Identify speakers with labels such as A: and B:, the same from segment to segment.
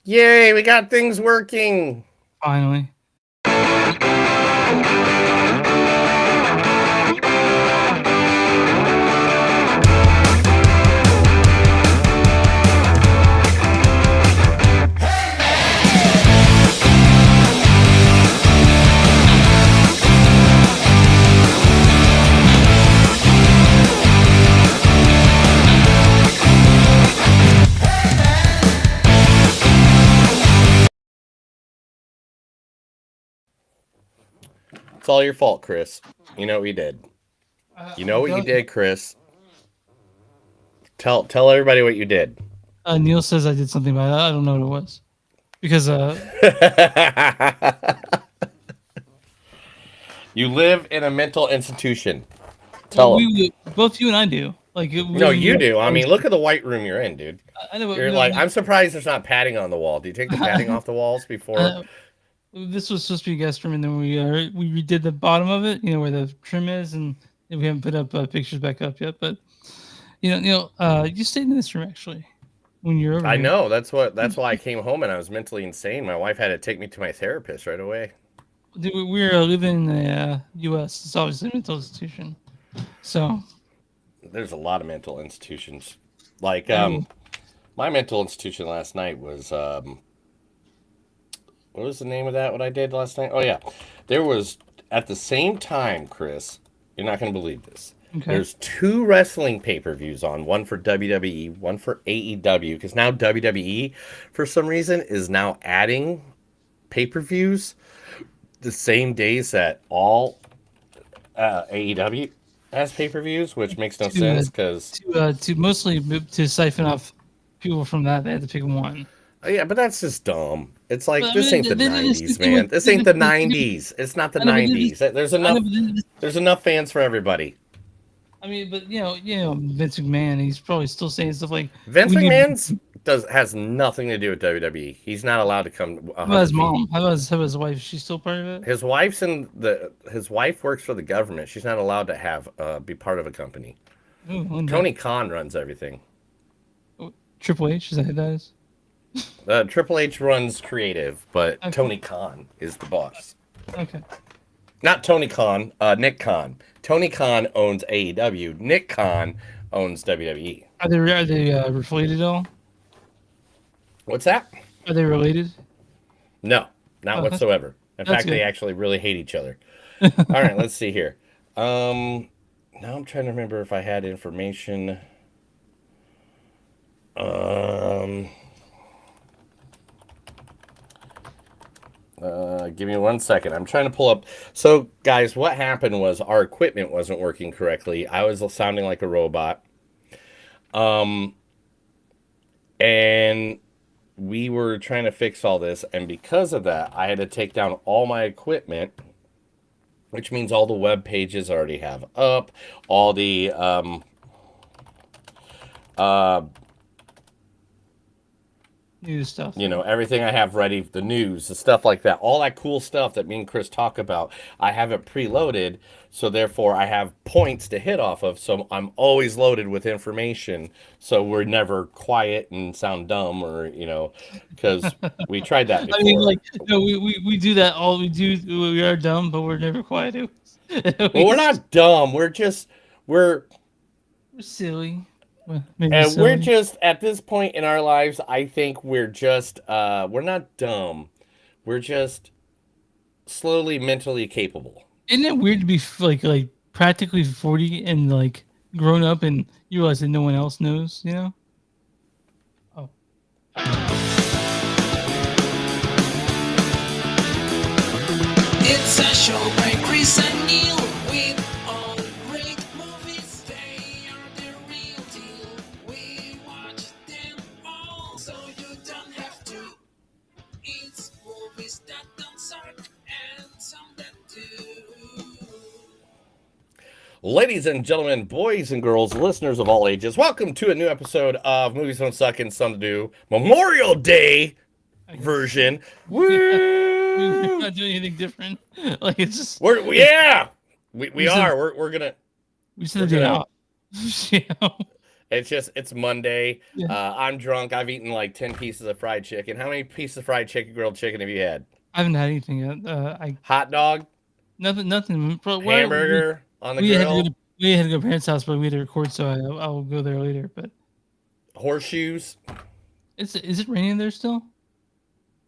A: Yay, we got things working.
B: Finally.
A: It's all your fault, Chris. You know what you did. You know what you did, Chris. Tell everybody what you did.
B: Neil says I did something about it. I don't know what it was. Because
A: You live in a mental institution. Tell them.
B: both you and I do. Like
A: No, you do. I mean, look at the white room you're in, dude.
B: I know.
A: You're
B: No,
A: like, I'm surprised there's not padding on the wall. Do you take the padding off the walls before?
B: This was supposed to be a guest room, and then we redid the bottom of it. You know where the trim is, and we haven't put up pictures back up yet. But you stayed in this room actually when you're over
A: I
B: here.
A: know. That's why I came home and I was mentally insane. My wife had to take me to my therapist right away.
B: Dude, we're living in the U.S. It's obviously a mental institution. So
A: There's a lot of mental institutions. Like
B: oh,
A: my mental institution last night was what was the name of that? What I did last night? Oh yeah, there was at the same time, Chris. You're not going to believe this.
B: okay.
A: There's two wrestling pay-per-views on, one for WWE, one for AEW, because now WWE, for some reason, is now adding pay-per-views the same days that all AEW has pay-per-views, which makes no
B: To
A: sense because
B: to mostly to siphon off people from that, they had to pick one.
A: yeah, but that's just dumb. It's like
B: But I
A: this
B: mean,
A: ain't the
B: they did the same
A: '90s,
B: thing with
A: man. This
B: they
A: ain't
B: did,
A: the
B: they did,
A: '90s. It's not the
B: I know, but they did
A: '90s. There's
B: I know,
A: enough.
B: but they did,
A: There's enough fans for everybody.
B: I mean, but Vince McMahon, he's probably still saying stuff like
A: Vince
B: we need.
A: McMahon's does has nothing to do with WWE. He's not allowed to come
B: How about his
A: 100 feet.
B: mom? How about his wife? She's still part of it.
A: His wife works for the government. She's not allowed to have be part of a company.
B: Ooh, Linda.
A: Tony Khan runs everything.
B: Oh, Triple H, is that who that is?
A: Triple H runs creative, but
B: Okay,
A: Tony Khan is the boss.
B: okay.
A: Not Tony Khan, Nick Khan. Tony Khan owns AEW. Nick Khan owns WWE.
B: Are they related at all?
A: What's that?
B: Are they related?
A: No, not
B: Oh,
A: whatsoever. In
B: that's
A: fact, they
B: good.
A: actually really hate each other. All right, let's see here. Now I'm trying to remember if I had information. Um, Give me 1 second. I'm trying to pull up. So, guys, what happened was our equipment wasn't working correctly. I was sounding like a robot. Um, and we were trying to fix all this. And because of that, I had to take down all my equipment, which means all the web pages I already have up, all the uh,
B: New stuff. Yeah.
A: everything I have ready, the news, the stuff like that, all that cool stuff that me and Chris talk about, I have it preloaded, so therefore I have points to hit off of, so I'm always loaded with information, so we're never quiet and sound dumb, or because we tried that
B: I mean,
A: before.
B: like, no, we do that. All we do, we are dumb, but we're never quiet.
A: Well, we're
B: we,
A: not dumb. We're
B: we're silly. Well, maybe
A: and we're
B: silly.
A: just at this point in our lives. I think we're not dumb. We're just slowly mentally capable.
B: Isn't it weird to be like practically 40 and like grown up and you realize that no one else knows? You know? Oh,
C: It's a show by Chris and Neil with all great movies. They are the real deal. We watch them all, so you don't have to. It's movies that don't suck and some that do.
A: Ladies and gentlemen, boys and girls, listeners of all ages, welcome to a new episode of Movies Don't Suck and Some to Do Memorial Day
B: I guess.
A: version.
B: Yeah, we're
A: Woo!
B: not doing anything different. Like it's just
A: Yeah, we
B: we said
A: are. We're gonna
B: we said
A: we're
B: the day
A: gonna
B: off. You know?
A: It's Monday.
B: Yeah.
A: I'm drunk. I've eaten like 10 pieces of fried chicken. How many pieces of fried chicken, grilled chicken have you had?
B: I haven't had anything yet. I
A: Hot dog,
B: nothing. But
A: hamburger on the
B: we had to go
A: grill,
B: to we had to go to parents' house, but we had to record, so I'll go there later. But
A: horseshoes.
B: is it raining there still?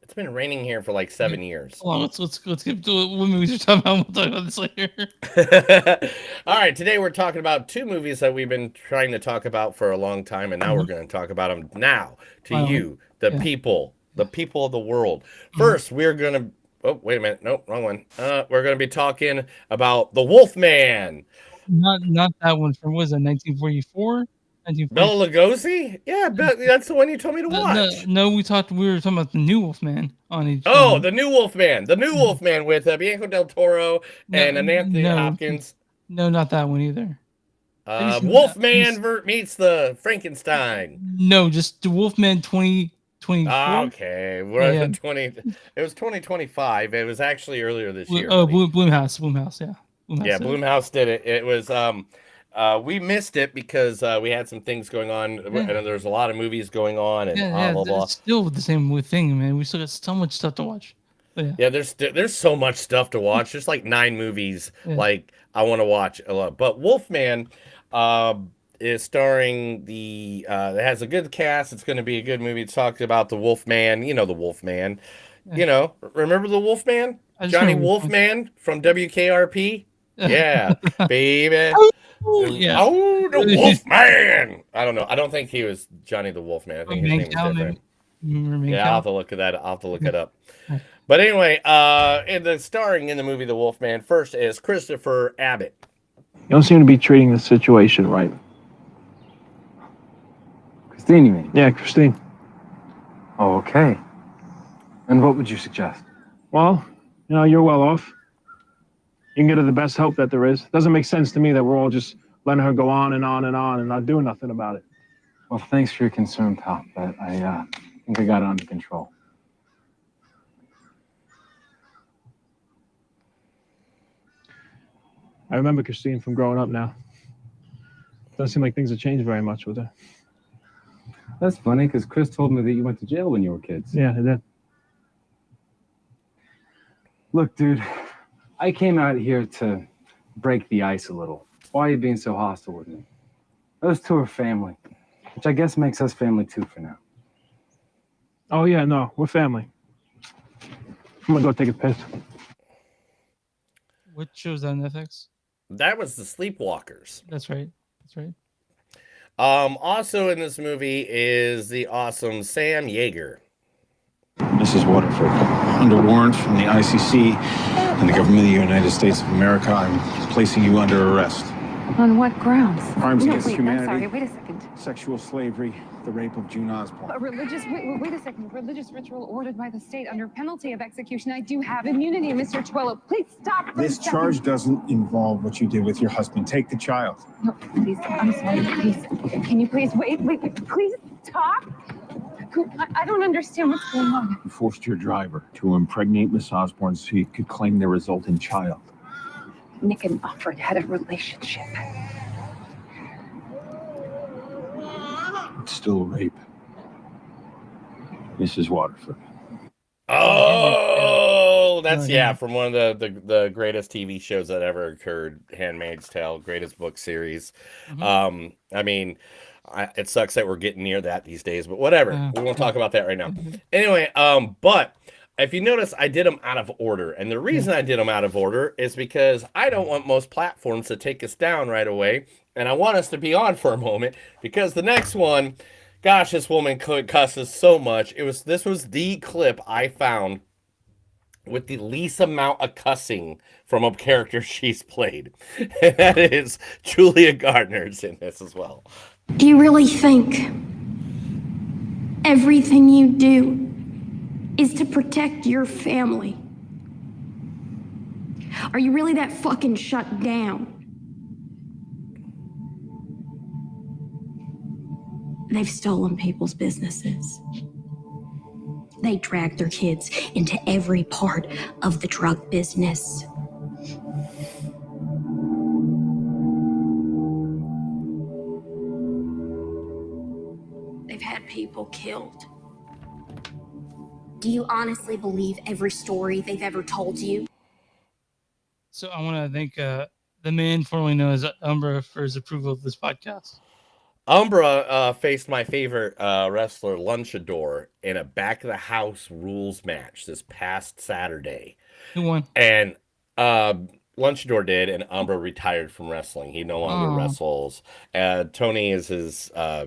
A: It's been raining here for like 7 years.
B: Hold on, let's get to what movies we're talking about. We'll talk about this later.
A: All right, today we're talking about two movies that we've been trying to talk about for a long time, and now we're going to talk about them now to
B: Finally.
A: you, the
B: Yeah.
A: people of the world. First, we're going to. Oh, wait a minute. Nope, wrong one. We're going to be talking about the Wolfman.
B: Not that one from, what was that, 1944?
A: Bela Lugosi? Yeah, that's the one you told me to watch.
B: No, we were talking about the new Wolfman on each.
A: Oh, the new Wolfman. The new Wolfman with Bianco del Toro and Anthony Hopkins.
B: No, not that one either.
A: Wolfman meets the Frankenstein.
B: No, just the Wolfman 2024.
A: Okay, we're at 20. It was 2025. It was actually earlier this year.
B: Oh, Bloomhouse, yeah.
A: Bloomhouse did it. It was we missed it because we had some things going on, and there's a lot of movies going on, and blah blah.
B: It's still the same thing, man. We still got so much stuff to watch.
A: Yeah, there's so much stuff to watch. There's like 9 movies like I want to watch a lot. But Wolfman is starring it has a good cast. It's going to be a good movie. It talks about the Wolfman. You know the Wolfman. You know, remember the Wolfman? Johnny Wolfman from WKRP. Yeah, baby.
B: Yeah.
A: Oh, the Wolfman. I don't know. I don't think he was Johnny the Wolfman. I think his name was different. Yeah, I'll have to look at that. I'll have to look it up. But anyway, in the starring in the movie The Wolfman first is Christopher Abbott.
D: You don't seem to be treating the situation right.
E: Christine, you mean?
D: Yeah, Christine.
E: Oh, okay. And what would you suggest?
D: Well, you're well off. You can get her the best help that there is. Doesn't make sense to me that we're all just letting her go on and on and on and not doing nothing about it.
E: Well, thanks for your concern, pal, but I think I got it under control.
D: I remember Christine from growing up now. Doesn't seem like things have changed very much with her.
E: That's funny, because Chris told me that you went to jail when you were kids.
D: Yeah, I did.
E: Look, dude, I came out here to break the ice a little. Why are you being so hostile with me? Those two are family, which I guess makes us family too for now.
D: Oh, yeah, no, we're family. I'm gonna go take a piss.
B: What show's on Netflix?
A: That was The Sleepwalkers.
B: That's right.
A: Also in this movie is the awesome Sam Yeager.
F: Mrs. Waterford, under warrant from the ICC and the government of the United States of America, I'm placing you under arrest.
G: On what grounds?
F: Crimes against
G: wait,
F: humanity.
G: I'm sorry, wait a second.
F: Sexual slavery, the rape of June Osborne.
G: Wait a second. Religious ritual ordered by the state under penalty of execution. I do have immunity, Mr. Twillo. Please stop.
F: This charge doesn't involve what you did with your husband. Take the child.
G: No, please, I'm sorry, please. Can you please wait, please stop? I don't understand what's going on.
F: You forced your driver to impregnate Miss Osborne so you could claim their resultant child.
G: Nick and Alfred had a relationship.
F: It's still rape. Mrs. Waterford.
A: Oh, that's from one of the greatest TV shows that ever occurred, Handmaid's Tale, greatest book series. I mean, it sucks that we're getting near that these days, but whatever. We won't talk about that right now. Anyway, but if you notice, I did them out of order, and the reason I did them out of order is because I don't want most platforms to take us down right away, and I want us to be on for a moment because the next one. Gosh, this woman cusses so much. This was the clip I found with the least amount of cussing from a character she's played. And that is Julia Gardner's in this as well.
H: Do you really think everything you do is to protect your family? Are you really that fucking shut down? They've stolen people's businesses. They drag their kids into every part of the drug business. people killed. Do you honestly believe every story they've ever told you?
B: So I want to thank the man formerly known as Umbra for his approval of this podcast.
A: Umbra faced my favorite wrestler, Lunchador, in a back of the house rules match this past Saturday.
B: Who won?
A: And Lunchador did, and Umbra retired from wrestling. He no longer wrestles. Tony is his. I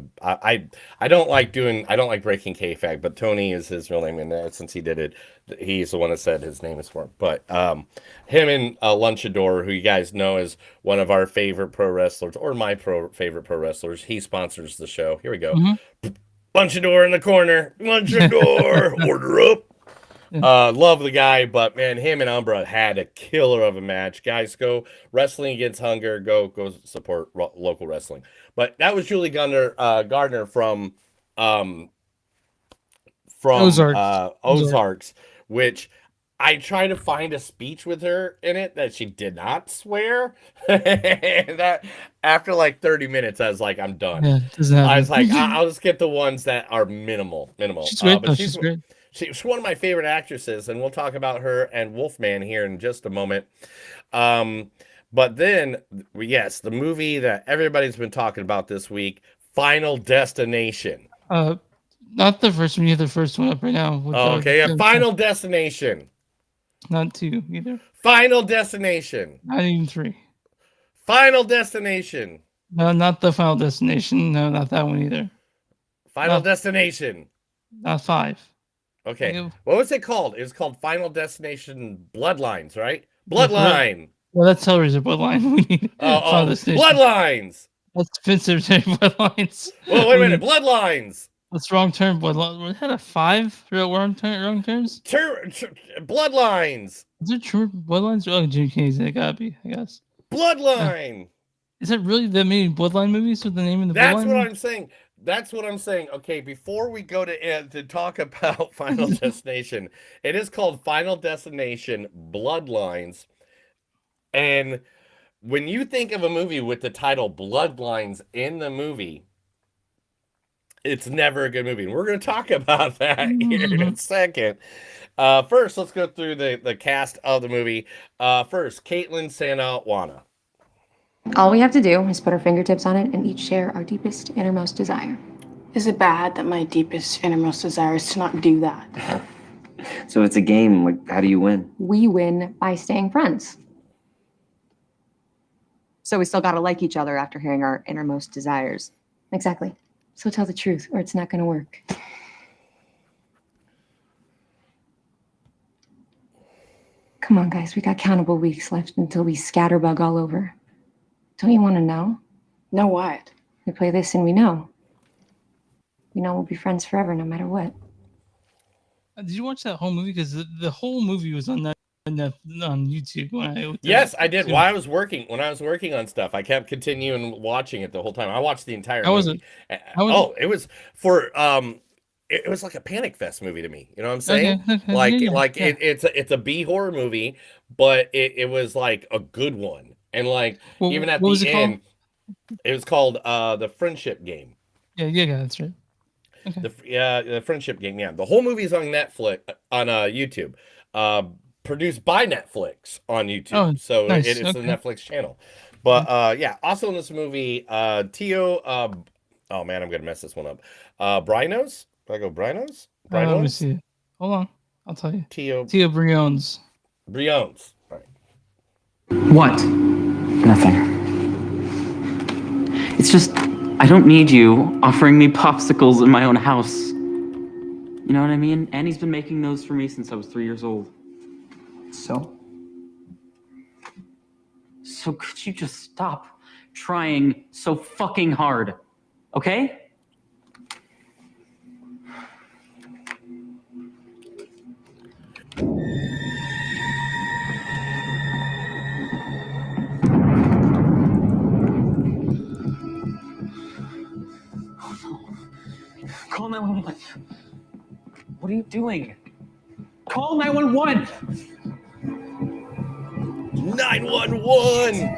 A: don't like breaking kayfabe, but Tony is his real name, and since he did it, he's the one that said his name is for him. But him and Lunchador, who you guys know is one of our favorite pro wrestlers, or my favorite pro wrestlers, he sponsors the show. Here we go. Lunchador in the corner. Lunchador, order up. Love the guy, but man, him and Umbra had a killer of a match. Guys, go Wrestling Against Hunger. Go support local wrestling. But that was Julie Gardner from Ozarks, which I tried to find a speech with her in it that she did not swear. That after like 30 minutes, I was like, I'm done.
B: Yeah,
A: I was like, I'll just get the ones that are minimal.
B: She's great.
A: But
B: she's great.
A: She's one of my favorite actresses, and we'll talk about her and Wolfman here in just a moment. But then, yes, the movie that everybody's been talking about this week, Final Destination.
B: Not the first one. You have the first one up right now.
A: Okay, Final Destination.
B: Not 2 either.
A: Final Destination.
B: Not even 3.
A: Final Destination.
B: No, not the Final Destination. No, not that one either.
A: Final Destination.
B: Not 5.
A: Okay. What was it called? It was called Final Destination Bloodlines, right? Bloodline.
B: Well, that's Hellraiser Bloodline. We need
A: Bloodlines.
B: That's Spencer's Bloodlines.
A: Well, wait a minute. Bloodlines.
B: That's wrong term. Bloodline. Was that a 5? Wrong terms?
A: Bloodlines.
B: Is it true? Bloodlines? Oh, Jim Carrey's. It gotta be, I guess.
A: Bloodline.
B: Is it really that many Bloodline movies with the name of the
A: That's
B: Bloodline?
A: what I'm saying. That's what I'm saying. Okay, before we go to talk about Final Destination, it is called Final Destination Bloodlines. And when you think of a movie with the title Bloodlines in the movie, it's never a good movie. And we're going to talk about that here in a second. First, let's go through the cast of the movie. First, Caitlin Sanawana.
I: All we have to do is put our fingertips on it and each share our deepest, innermost desire.
J: Is it bad that my deepest, innermost desire is to not do that?
K: So it's a game. Like, how do you win?
I: We win by staying friends.
L: So we still gotta like each other after hearing our innermost desires.
I: Exactly. So tell the truth or it's not going to work. Come on, guys. We got countable weeks left until we scatterbug all over. Don't you want to know?
J: Know what?
I: We play this and we know. We know we'll be friends forever no matter what.
B: Did you watch that whole movie? Because the whole movie was on YouTube.
A: Yes, I did. While I was working, when I was working on stuff, I kept continuing watching it the whole time. I watched the entire movie. It was for it was like a Panic Fest movie to me. You know what I'm saying? Okay. It's a B horror movie, but it was like a good one. And like even at the end, it was called The Friendship Game.
B: Yeah, that's right. Okay.
A: The Friendship Game. Yeah, the whole movie is on Netflix on YouTube. Produced by Netflix on YouTube, so
B: nice.
A: It's the Netflix channel. But yeah, also in this movie, Tio. Oh man, I'm gonna mess this one up. Brinos. Do I go Brinos?
B: Let me see. Hold on, I'll tell you.
A: Tio
B: Briones.
A: Briones. All right.
K: What? Nothing. It's just, I don't need you offering me popsicles in my own house. You know what I mean? Annie's been making those for me since I was 3 years old. So could you just stop trying so fucking hard, okay? Call 911. What are you doing? Call 911!
A: 911!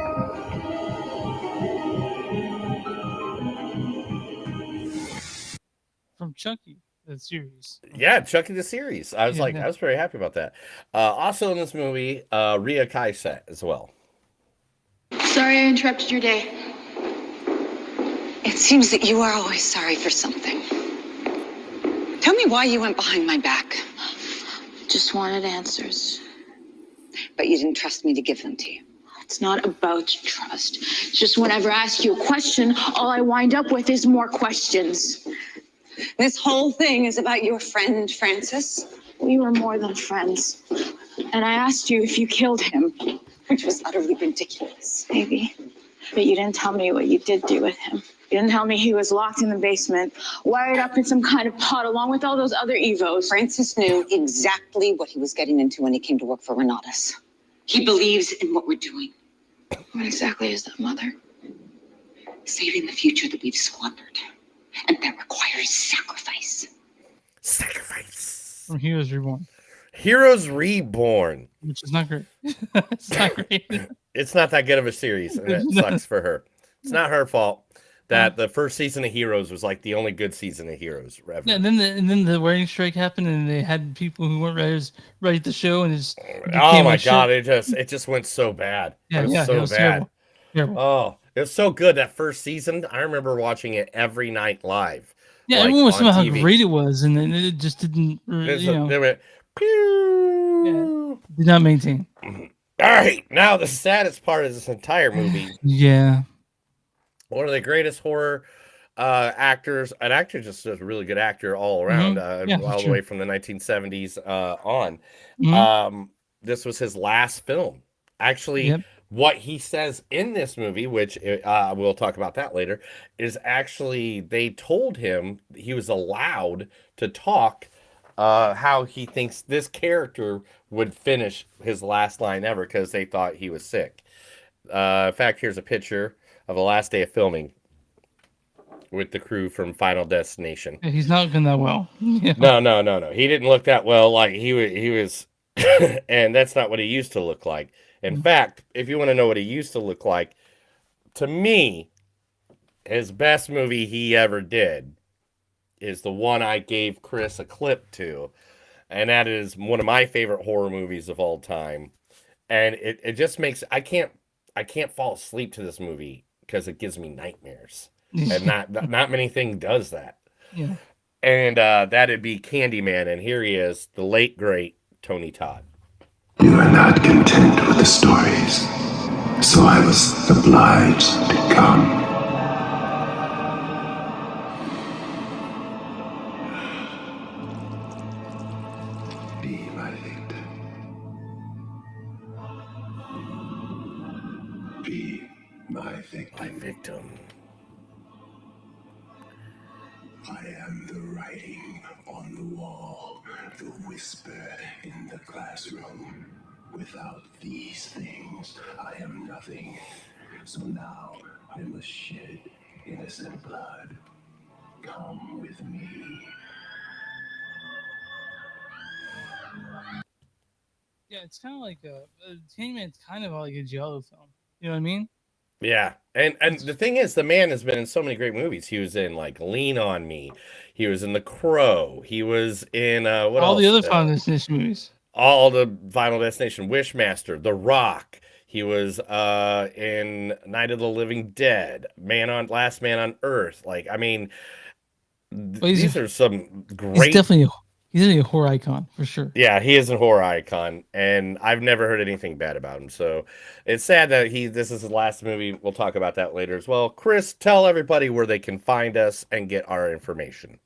B: From Chucky, the series.
A: Yeah, Chucky the series. I was
B: Yeah,
A: like,
B: yeah.
A: I was very happy about that. Also in this movie, Rhea Kaisat as well.
M: Sorry I interrupted your day.
N: It seems that you are always sorry for something. Tell me why you went behind my back.
M: Just wanted answers.
N: But you didn't trust me to give them to you.
M: It's not about trust. It's just whenever I ask you a question, all I wind up with is more questions.
N: This whole thing is about your friend, Francis.
M: We were more than friends. And I asked you if you killed him.
N: Which was utterly ridiculous.
M: Maybe. But you didn't tell me what you did do with him. You didn't tell me he was locked in the basement, wired up in some kind of pod along with all those other Evos.
N: Francis knew exactly what he was getting into when he came to work for Renatus. He believes in what we're doing.
M: What exactly is that, Mother?
N: Saving the future that we've squandered. And that requires sacrifice.
A: Sacrifice.
B: From Heroes Reborn.
A: Heroes Reborn.
B: Which is not great. It's not great.
A: It's not that good of a series, and it sucks for her. It's not her fault that the first season of Heroes was like the only good season of Heroes ever.
B: Yeah, and then the writing strike happened, and they had people who weren't writers write the show, and it
A: Oh my god, it just went so bad.
B: Yeah,
A: it was
B: yeah,
A: so
B: it was
A: bad.
B: terrible. Terrible.
A: Oh, it was so good that first season. I remember watching it every night live.
B: Yeah,
A: like,
B: everyone was talking about
A: TV.
B: how great it was, and then it just didn't.
A: They went, pew.
B: Did not maintain.
A: All right, now the saddest part of this entire movie.
B: Yeah.
A: One of the greatest horror actors, an actor, just a really good actor all around, all the way from the 1970s on. This was his last film. Actually, what he says in this movie, which we'll talk about that later, is actually they told him he was allowed to talk how he thinks this character would finish his last line ever because they thought he was sick. In fact, here's a picture of the last day of filming with the crew from Final Destination.
B: Yeah, he's not looking that well. Yeah.
A: No. He didn't look that well. Like he was, and that's not what he used to look like. In fact, if you want to know what he used to look like, to me, his best movie he ever did is the one I gave Chris a clip to, and that is one of my favorite horror movies of all time. And it just makes I can't fall asleep to this movie because it gives me nightmares. And not many things does that.
B: Yeah.
A: And that'd be Candyman, and here he is, the late great Tony Todd.
O: You are not content with the stories, so I was obliged to come. Be my victim. Be my victim.
A: My victim.
O: I am the writing on the wall, the whisper in the classroom. Without these things, I am nothing. So now I must shed innocent blood. Come with me.
B: Yeah, it's kind of like Candyman's kind of like a giallo film. You know what I mean?
A: Yeah, and the thing is, the man has been in so many great movies. He was in like Lean on Me. He was in The Crow. He was in what
B: all
A: else?
B: The other Final Destination movies.
A: All the Final Destination, Wishmaster, The Rock. He was in Night of the Living Dead, Last Man on Earth. Like, I mean, these are some great.
B: He's definitely a horror icon for sure.
A: Yeah, he is a horror icon, and I've never heard anything bad about him. So it's sad that this is his last movie. We'll talk about that later as well. Chris, tell everybody where they can find us and get our information.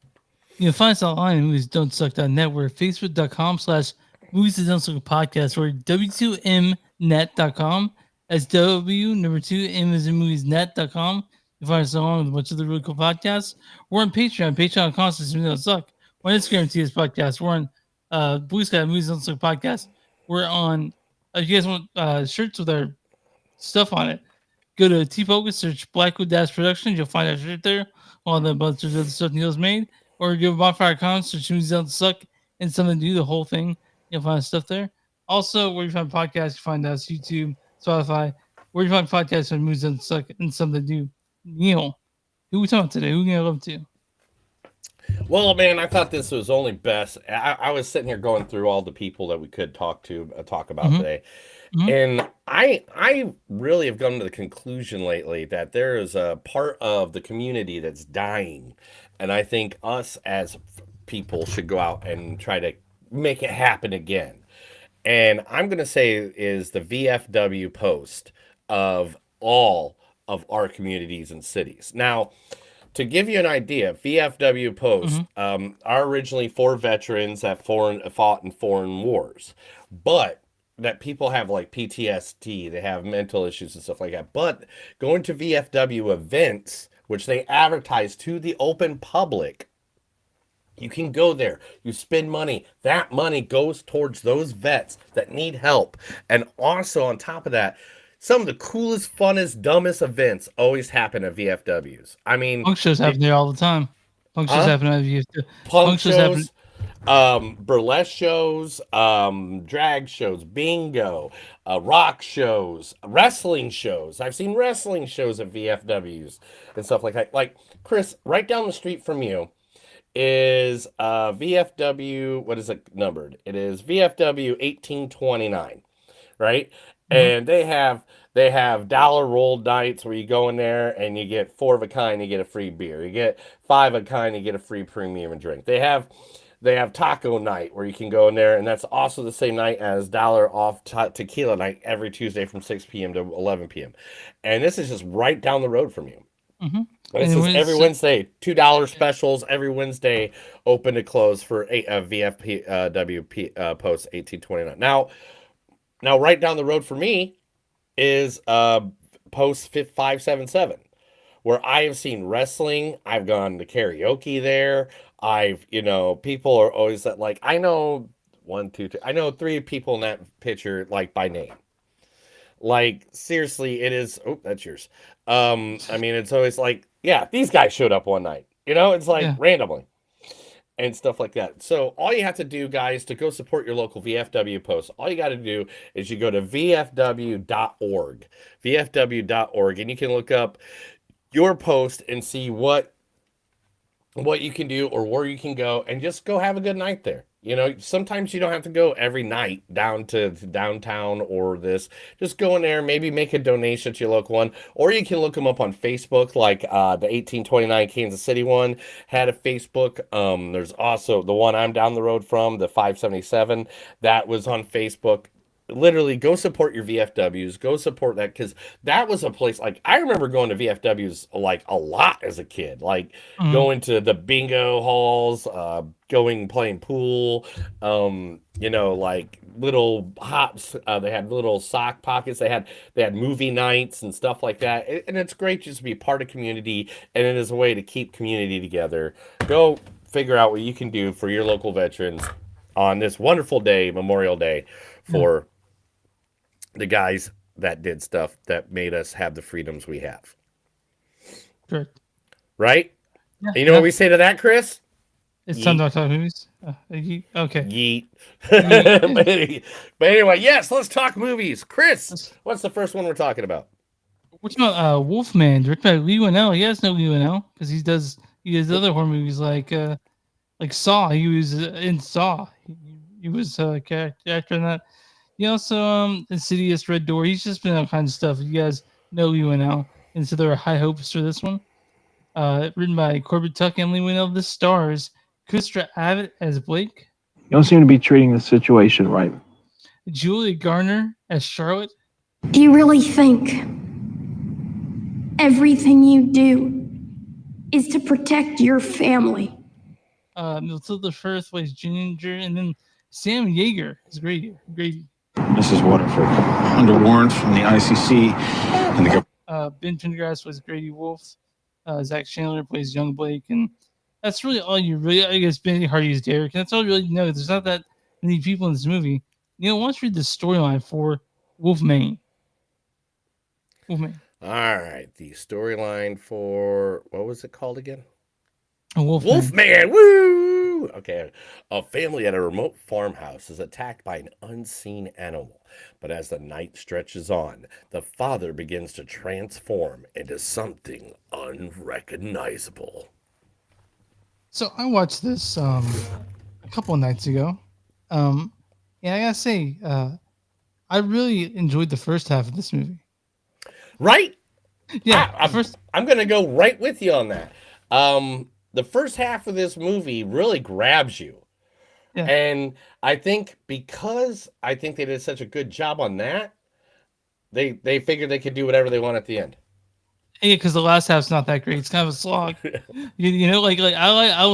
B: You can find us online at moviesdon'tsuck.net. We're at facebook.com/moviesdon'tsuck podcast. We're w2mnet.com. That's W number 2 M is in moviesnet.com. You can find us along with a bunch of the really cool podcasts. We're on Patreon, patreon.com/moviesdon'tsuck. We're on Instagram, TS Podcast. We're on Blue Sky Movies Don't Suck Podcast. We're on, if you guys want shirts with our stuff on it, go to TeePublic, search Blackwood Dash Productions. You'll find our shirt there. All the bunch of other stuff Neil's made. Or go to Bonfire.com, search Movies Don't Suck and Something to Do, the whole thing. You'll find stuff there. Also, where you find podcasts, you find us, YouTube, Spotify. Where you find podcasts on Movies Don't Suck and Something to Do. Neil, who are we talking about today? Who are we going to love to?
A: Well, man, I thought this was only best. I was sitting here going through all the people that we could talk about
B: Mm-hmm.
A: today,
B: Mm-hmm.
A: and I really have come to the conclusion lately that there is a part of the community that's dying, and I think us as people should go out and try to make it happen again. And I'm going to say is the VFW post of all of our communities and cities. Now, to give you an idea, VFW Post
B: Mm-hmm.
A: are originally for veterans that fought in foreign wars, but that people have like PTSD, they have mental issues and stuff like that. But going to VFW events, which they advertise to the open public, you can go there. You spend money. That money goes towards those vets that need help. And also, on top of that, some of the coolest, funnest, dumbest events always happen at VFWs. I mean,
B: Punk shows happen there all the time. Punk shows happen at VFW.
A: punk
B: Punk shows happen.
A: shows, burlesque shows, drag shows, bingo, rock shows, wrestling shows. I've seen wrestling shows at VFWs and stuff like that. Like, Chris, right down the street from you is VFW. What is it numbered? It is VFW 1829, right? And they have dollar rolled nights where you go in there and you get 4 of a kind, you get a free beer. You get 5 of a kind, you get a free premium drink. They have taco night where you can go in there, and that's also the same night as dollar off tequila night every Tuesday from 6 p.m. to 11 p.m. And this is just right down the road from you.
B: Mm-hmm.
A: This is every Wednesday, $2 specials every Wednesday, open to close for VFW post 1829. Now, right down the road for me is post 577, where I have seen wrestling. I've gone to karaoke there. People are always like, I know 1, 2, 3. I know 3 people in that picture, like by name. Like, seriously, it is. Oh, that's yours. I mean, it's always like, yeah, these guys showed up one night. It's like randomly and stuff like that. So all you have to do, guys, to go support your local VFW post, all you got to do is you go to vfw.org, and you can look up your post and see what you can do or where you can go, and just go have a good night there. Sometimes you don't have to go every night down to downtown or this. Just go in there, maybe make a donation to your local one, or you can look them up on Facebook, like the 1829 Kansas City one had a Facebook. There's also the one I'm down the road from, the 577, that was on Facebook. Literally, go support your VFWs. Go support that, because that was a place, like, I remember going to VFWs like a lot as a kid, like going to the bingo halls, playing pool, like little hops. They had little sock pockets. They had movie nights and stuff like that. And it's great just to be part of community, and it is a way to keep community together. Go figure out what you can do for your local veterans on this wonderful day, Memorial Day, for the guys that did stuff that made us have the freedoms we have.
B: Correct.
A: Right?
B: Yeah,
A: You know what we say to that, Chris?
B: It's time to talk movies. Okay.
A: Yeet. But anyway, yes, let's talk movies. Chris, what's the first one we're talking about?
B: We're talking about Wolfman, directed by Lee Winnell. You guys know Lee Winnell because he does other horror movies like Saw. He was in Saw. He was a character in that. He also Insidious, Red Door. He's just been all kinds of stuff. You guys know Lee Winnell, and so there are high hopes for this one. Written by Corbett Tuck and Lee Winnell. This stars Christopher Abbott as Blake.
D: You don't seem to be treating the situation right.
B: Julia Garner as Charlotte.
H: Do you really think everything you do is to protect your family?
B: Matilda Firth plays Ginger, and then Sam Yeager is Grady.
F: Mrs. Waterford, under warrant from the ICC and the government.
B: Ben Pendergrass was Grady Wolf. Zach Chandler plays Young Blake, and that's really all you really. I guess Benny Hardy is Derek, and that's all you really know. There's not that many people in this movie. Why don't you read the storyline for Wolfman?
A: All right, the storyline for, what was it called again?
B: Wolfman.
A: Woo! Okay, a family at a remote farmhouse is attacked by an unseen animal. But as the night stretches on, the father begins to transform into something unrecognizable.
B: So I watched this a couple of nights ago. And I gotta say, I really enjoyed the first half of this movie.
A: Right?
B: Yeah,
A: I'm going to go right with you on that. The first half of this movie really grabs you.
B: Yeah.
A: And I think because I think they did such a good job on that, they figured they could do whatever they want at the end.
B: Yeah, because the last half's not that great. It's kind of a slog. You know, I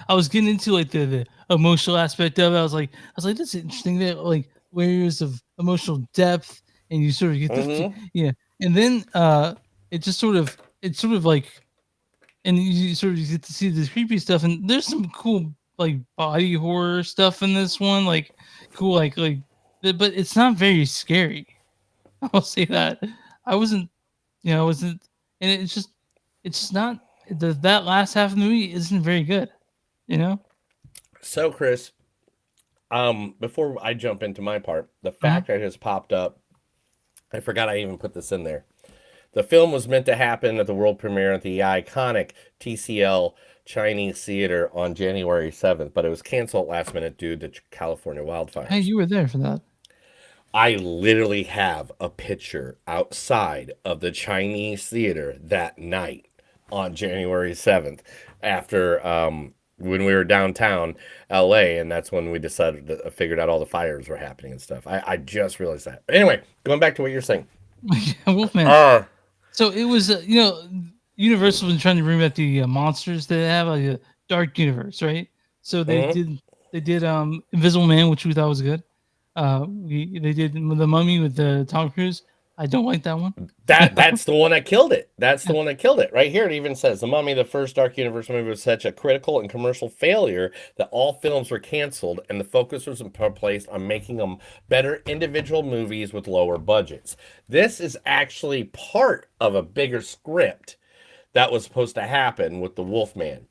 B: was getting into like the emotional aspect of it. I was like, this is interesting. That like layers of emotional depth, and you sort of get
A: Mhm.
B: and then it's sort of like, and you sort of get to see this creepy stuff, and there's some cool like body horror stuff in this one, like cool but it's not very scary. I'll say that. I wasn't, I wasn't, and it's just not that last half of the movie isn't very good, you know.
A: So, Chris, before I jump into my part, the
B: Uh-huh.
A: fact that just popped up, I forgot I even put this in there. The film was meant to happen at the world premiere at the iconic TCL Chinese Theater on January 7th, but it was canceled last minute due to California
B: Hey,
A: wildfires.
B: you were there for that.
A: I literally have a picture outside of the Chinese theater that night on January 7th after when we were downtown LA, and that's when we decided to figured out all the fires were happening and stuff. I just realized that. Anyway, going back to what you're saying.
B: Wolfman. So it was, Universal was trying to bring back the monsters that have like a dark universe, right? So
A: Mhm.
B: they did Invisible Man, which we thought was good. They did the Mummy with the Tom Cruise. I don't like that one.
A: That's the one that killed it. That's the one that killed it. Right here it even says The Mummy, the first Dark Universe movie, was such a critical and commercial failure that all films were canceled and the focus was placed on making them better individual movies with lower budgets. This is actually part of a bigger script that was supposed to happen with the Wolfman.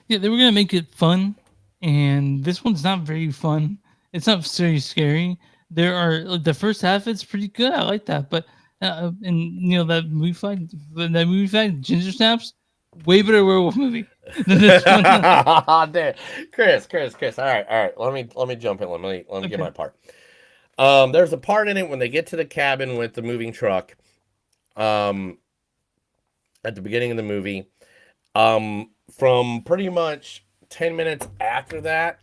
B: Yeah, they were gonna make it fun, and this one's not very fun. It's not very scary. There are like, the first half. It's pretty good. I like that, but and that movie fight, Ginger Snaps, way better werewolf movie than this one.
A: Damn. Chris. All right. Let me jump in. Let me get
B: Okay.
A: my part. There's a part in it when they get to the cabin with the moving truck. Um, at the beginning of the movie. From pretty much 10 minutes after that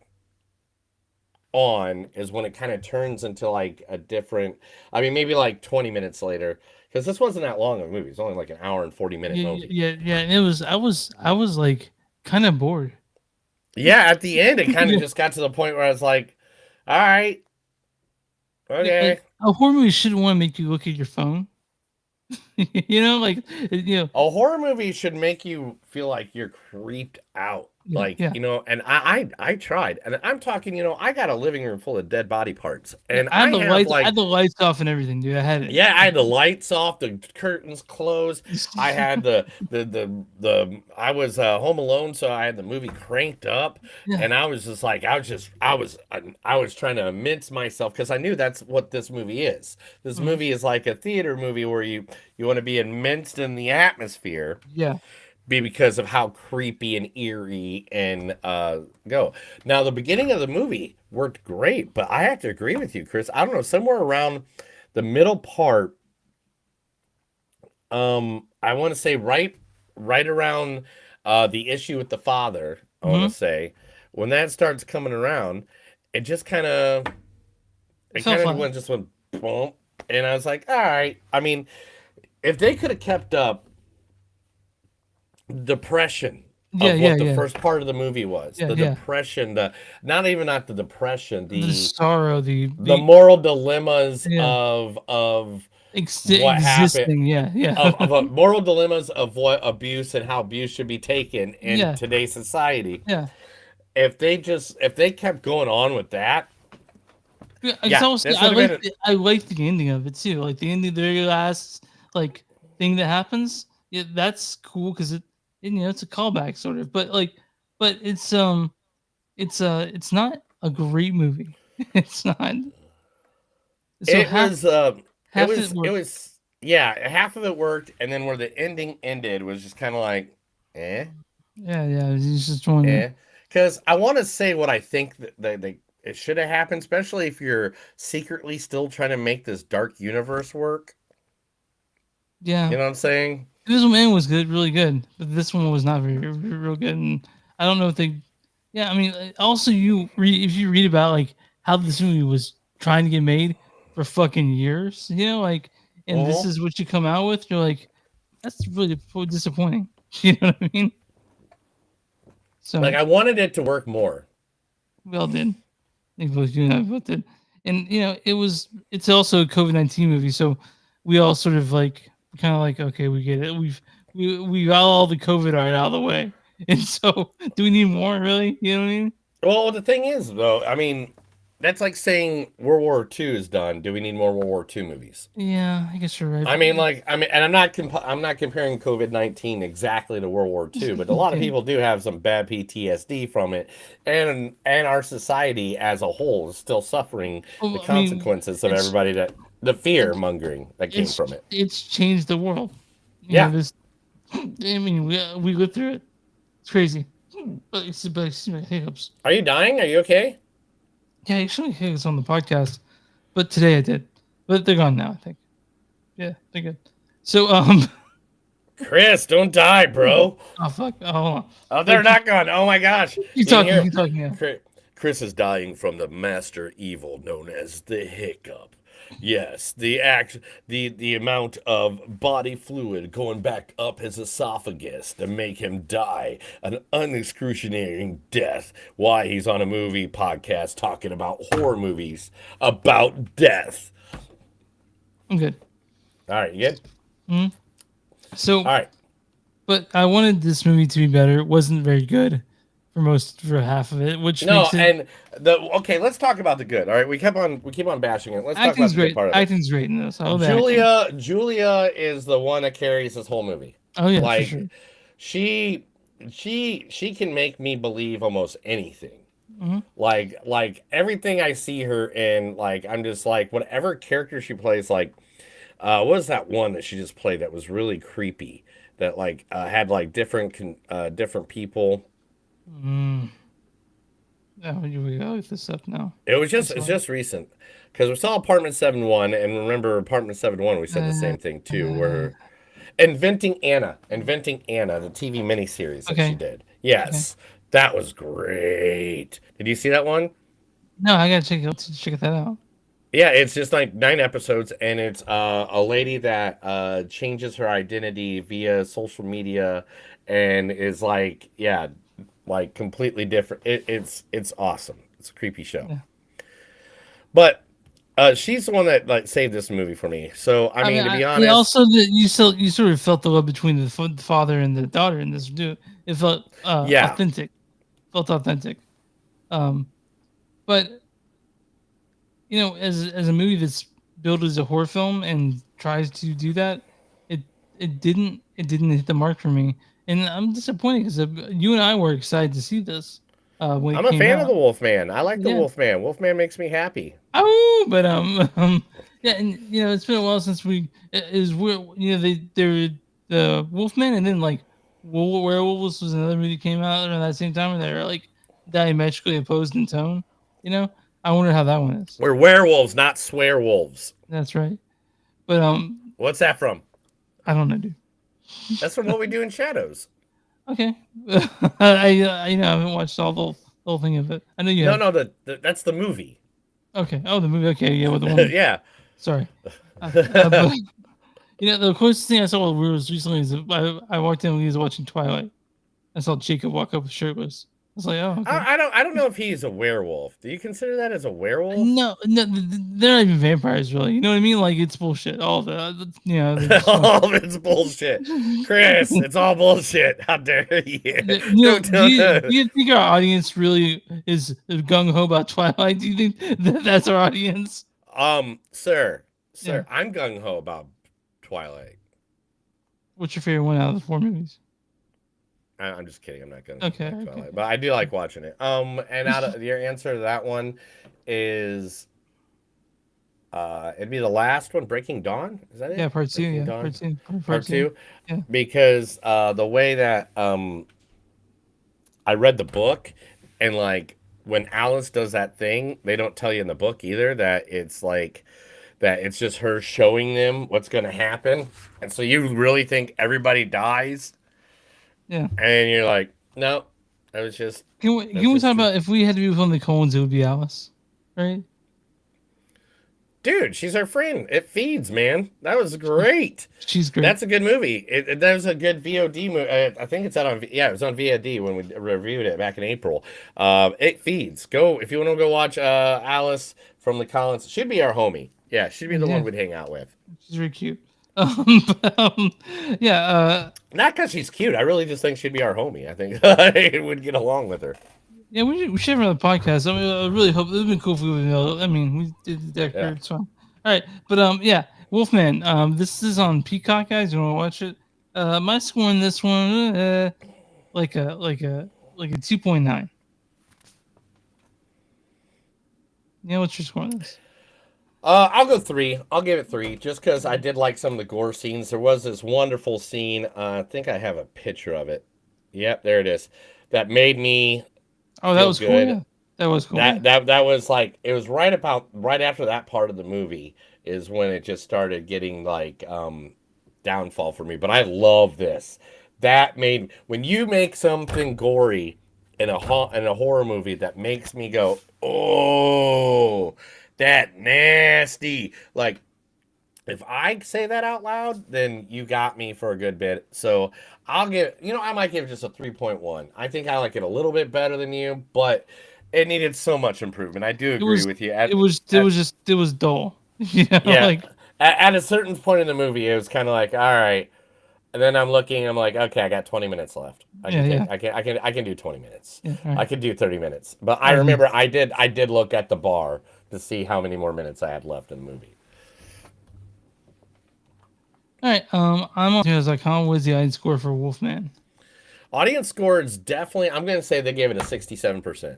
A: on is when it kind of turns into like a different, I mean, maybe like 20 minutes later, because this wasn't that long of a movie. It's only like an hour and 40-minute movie.
B: Yeah. And it was. I was like kind of bored.
A: Yeah, at the end, it kind of
B: Yeah.
A: just got to the point where I was like, all right,
B: Yeah,
A: okay.
B: a horror movie shouldn't want to make you look at your phone. You know, like
A: A horror movie should make you feel like you're creeped out. Like,
B: yeah.
A: and I tried. And I'm talking, I got a living room full of dead body parts. And
B: I had the
A: have
B: lights. I
A: like
B: had the lights off and everything, dude. I had it.
A: Yeah, I had the lights off, the curtains closed. I had the I was home alone, so I had the movie cranked up,
B: Yeah.
A: and I was just like, I was trying to immense myself because I knew that's what this movie is. This
B: Mhm.
A: movie is like a theater movie where you want to be immersed in the atmosphere.
B: Yeah.
A: Because of how creepy and eerie and go. Now the beginning of the movie worked great, but I have to agree with you, Chris. I don't know, somewhere around the middle part, I want to say right around the issue with the father, I want to
B: Mhm.
A: say, when that starts coming around, it just kind of
B: fell flat.
A: went boom, and I was like, all right. I mean, if they could have kept up depression of what the first part of the movie was, the
B: Yeah.
A: depression, the not the depression,
B: The sorrow,
A: the moral dilemmas
B: Yeah.
A: of what happened,
B: Existing, yeah.
A: of moral dilemmas of what abuse and how abuse should be taken in
B: Yeah.
A: today's society.
B: Yeah.
A: If they kept going on with that,
B: Yeah,
A: yeah,
B: also,
A: this would have been
B: I like the ending of it too. Like the ending, the very last like thing that happens. Yeah, that's cool because it's a callback sort of. But it's not a great movie. It's not. So
A: it was
B: half it
A: it
B: worked.
A: was yeah, half of it worked, and then where the ending ended was just kind of like, eh.
B: Yeah. He's just doing
A: Yeah, because I want to say what I think that it should have happened, especially if you're secretly still trying to make this dark universe work.
B: Yeah.
A: You know what I'm saying?
B: This one was good, really good, but this one was not real good. And I don't know if they. Yeah, I mean, also if you read about like how this movie was trying to get made for fucking years, like, and this
A: Mhm.
B: is what you come out with, you're like, that's really disappointing. You know what I mean? So
A: Like I wanted it to work more.
B: we all did. I think both you and I both did. And it's also a COVID-19 movie, so we all sort of like kind of like, okay, we get it. We got all the COVID art out of the way. And so do we need more really? You know what I mean?
A: Well, the thing is, though, I mean, that's like saying World War II is done. Do we need more World War II movies?
B: Yeah, I guess you're right.
A: I mean, and I'm not comparing COVID-19 exactly to World War II, but a lot of
B: Okay.
A: people do have some bad PTSD from it, and our society as a whole is still suffering the
B: Well, I mean,
A: consequences of
B: it's
A: everybody the fear mongering that came from it.
B: it's changed the world.
A: Yeah.
B: This. I mean, we lived through it. It's crazy. But I see my hiccups.
A: Are you dying? Are you okay?
B: Yeah, I actually hiccups on the podcast, but today I did. But they're gone now, I think. Yeah, they're good. So
A: Chris, don't die, bro.
B: Oh fuck! Oh, hold on.
A: Oh, they're
B: Wait,
A: not gone. Oh my gosh.
B: Keep
A: You
B: talking.
A: hear-
B: Keep talking. Yeah.
A: Chris is dying from the master evil known as the hiccup. Yes, the amount of body fluid going back up his esophagus to make him die an unexcruciating death. Why he's on a movie podcast talking about horror movies about death.
B: I'm good.
A: All right, you good?
B: Hmm. So,
A: all right.
B: But I wanted this movie to be better. It wasn't very good for half of it, which
A: No,
B: makes it.
A: and okay, let's talk about the good. All right, we keep on bashing it. Let's talk about
B: Acting's
A: the
B: great.
A: good part of it.
B: Acting's great in this. I love the acting.
A: Julia is the one that carries this whole movie.
B: Oh yeah,
A: like
B: for sure.
A: she can make me believe almost anything.
B: Mhm.
A: Like everything I see her in, like I'm just like whatever character she plays. Like, what was that one that she just played that was really creepy? That like had like different people.
B: Mm. Oh, here we go. Look this up now.
A: It's just recent because we saw Apartment 7-1, and remember Apartment 7-1, we said the same thing too. Where Inventing Anna, the TV miniseries that she did. Yes, that was great. Did you see that one?
B: No, I gotta check that out.
A: Yeah, it's just like 9 episodes, and it's a lady that changes her identity via social media, and is like, yeah, like completely different. It's awesome. It's a creepy show.
B: Yeah.
A: But she's the one that like saved this movie for me. So I mean, to be honest,
B: also you sort of felt the love between the father and the daughter in this too. It felt authentic. Felt authentic. But as a movie that's billed as a horror film and tries to do that, it didn't hit the mark for me, and I'm disappointed because you and I were excited to see this. When
A: I'm
B: it
A: a
B: came
A: fan
B: out.
A: of the Wolfman. I like the
B: Yeah.
A: Wolfman. Wolfman makes me happy.
B: Oh, but yeah, and it's been a while since we is where they're the Wolfman, and then like Werewolves was another movie that came out around that same time, and they were like diametrically opposed in tone. I wonder how that one is.
A: We're werewolves, not swear wolves.
B: That's right, but
A: What's that from?
B: I don't know, dude.
A: That's from What We Do in Shadows.
B: Okay, I haven't watched all the whole thing of it. I know you.
A: No, that's the movie.
B: Okay. Oh, the movie. Okay, yeah, with the woman.
A: Yeah.
B: Sorry. But, the closest thing I saw with Weird was recently is I walked in when he was watching Twilight. I saw Jacob walk up shirtless. I was like, oh, okay.
A: I don't know if he's a werewolf. Do you consider that as a werewolf?
B: No, they're not even vampires, really. You know what I mean? Like, it's bullshit. All of it.
A: All of it's bullshit. Chris, it's all bullshit. How dare you?
B: Do you think our audience really is gung ho about Twilight? Do you think that's our audience?
A: Sir, I'm gung ho about Twilight.
B: What's your favorite one out of the 4 movies?
A: I'm just kidding. I'm not gonna.
B: Okay,
A: like Twilight, but I do like watching it. And out of your answer to that one is, it'd be the last one, Breaking Dawn. Is that it?
B: Yeah, part 2.
A: Breaking
B: Yeah,
A: Dawn?
B: part 2.
A: Part 2.
B: Yeah.
A: Because the way that I read the book, and like when Alice does that thing, they don't tell you in the book either that it's like that it's just her showing them what's going to happen. And so you really think everybody dies,
B: Yeah.
A: and you're like, no, that was just.
B: Can we talk about if we had to be from the Coens, it would be Alice, right?
A: Dude, she's our friend. It feeds, man. That was great.
B: She's great.
A: That's a good movie. That was a good VOD movie. I think it's out on. Yeah, it was on VOD when we reviewed it back in April. It feeds. Go if you want to go watch Alice from the Collins. She'd be our homie. Yeah, she'd be the one we'd hang out with.
B: She's very cute. Yeah.
A: Not because she's cute. I really just think she'd be our homie. I think we'd get along with her.
B: Yeah, we should have another podcast. I mean, I really hope it would be cool if we would know. I mean, we did the deck here, so all right. But yeah, Wolfman. This is on Peacock, guys. You want to watch it? My score in this one, like a 2.9. Yeah, what's your score on this?
A: I'll go 3. I'll give it 3, just because I did like some of the gore scenes. There was this wonderful scene. I think I have a picture of it. Yep, there it is. That made me.
B: Oh, that was
A: good.
B: cool. Yeah. That was cool.
A: That was like it was right after that part of the movie is when it just started getting like downfall for me. But I love this. That made when you make something gory in a horror movie that makes me go, oh, that nasty. Like if I say that out loud, then you got me for a good bit. So I'll give, I might give just a 3.1. I think I like it a little bit better than you, but it needed so much improvement. I do agree with you.
B: It was dull. Yeah. Like
A: at a certain point in the movie, it was kind of like, all right. And then I'm looking, I'm like, okay, I got 20 minutes left. I can do 20 minutes.
B: Yeah, right.
A: I can do 30 minutes. But I remember I did look at the bar to see how many more minutes I had left in the movie.
B: All right, I'm on because I can't. What's the audience score for Wolfman?
A: Audience score is definitely. I'm going to say they gave it a 67%.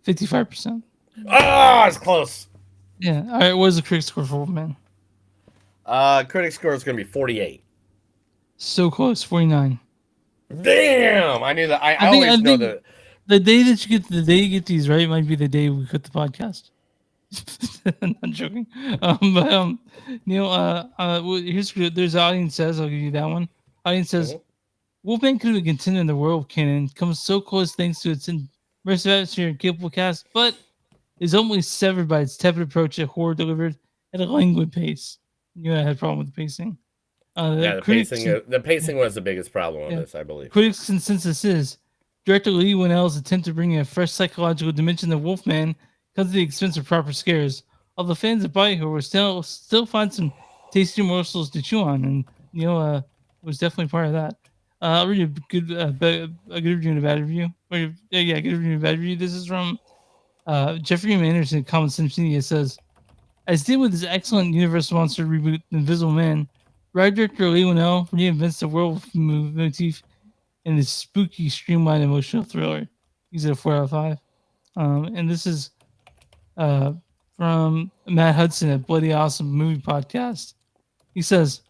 B: 55%.
A: Ah, it's close.
B: Yeah. All right. What's the critic score for Wolfman?
A: Critic score is going to be 48.
B: So close, 49.
A: Damn, I knew that. I always know that.
B: The day you get these right might be the day we quit the podcast. I'm not joking. There's audience says, I'll give you that one. Audience says, Wolfman could have continued in the world canon, comes so close thanks to its immersive atmosphere and capable cast, but is only severed by its tepid approach to horror delivered at a languid pace. I had a problem with the pacing.
A: The pacing was the biggest problem on this, I believe.
B: Critics' consensus is director Lee Winnell's attempt to bring a fresh psychological dimension to Wolfman comes at the expense of proper scares. Although fans of Bite will still find some tasty morsels to chew on, and was definitely part of that. I'll read a good review and a bad review. Good review and a bad review. This is from Jeffrey M. Anderson at Common Sense Media. Says, as did with his excellent Universal Monster reboot, Invisible Man, ride director Lee Winnell reinvents the werewolf motif in this spooky, streamlined, emotional thriller. He's at a 4 out of 5. And this is from Matt Hudson at Bloody Awesome Movie Podcast. He says,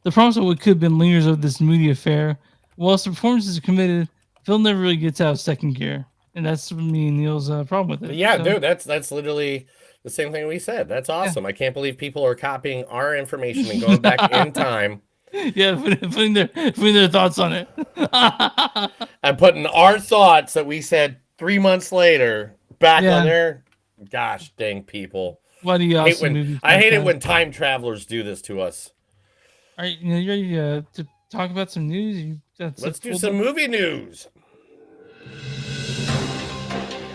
B: the promise of what could have been lingers of this moody affair. Whilst the performances are committed, Phil never really gets out of second gear. And that's me and Neil's problem with it.
A: Yeah, dude, that's literally the same thing we said. That's awesome. Yeah. I can't believe people are copying our information and going back in time.
B: Yeah, putting their thoughts on it.
A: And putting our thoughts that we said 3 months later back on there. Gosh dang people.
B: Bloody awesome movie.
A: I hate it when time travelers do this to us.
B: All right, you ready to talk about some news?
A: Let's do some movie news.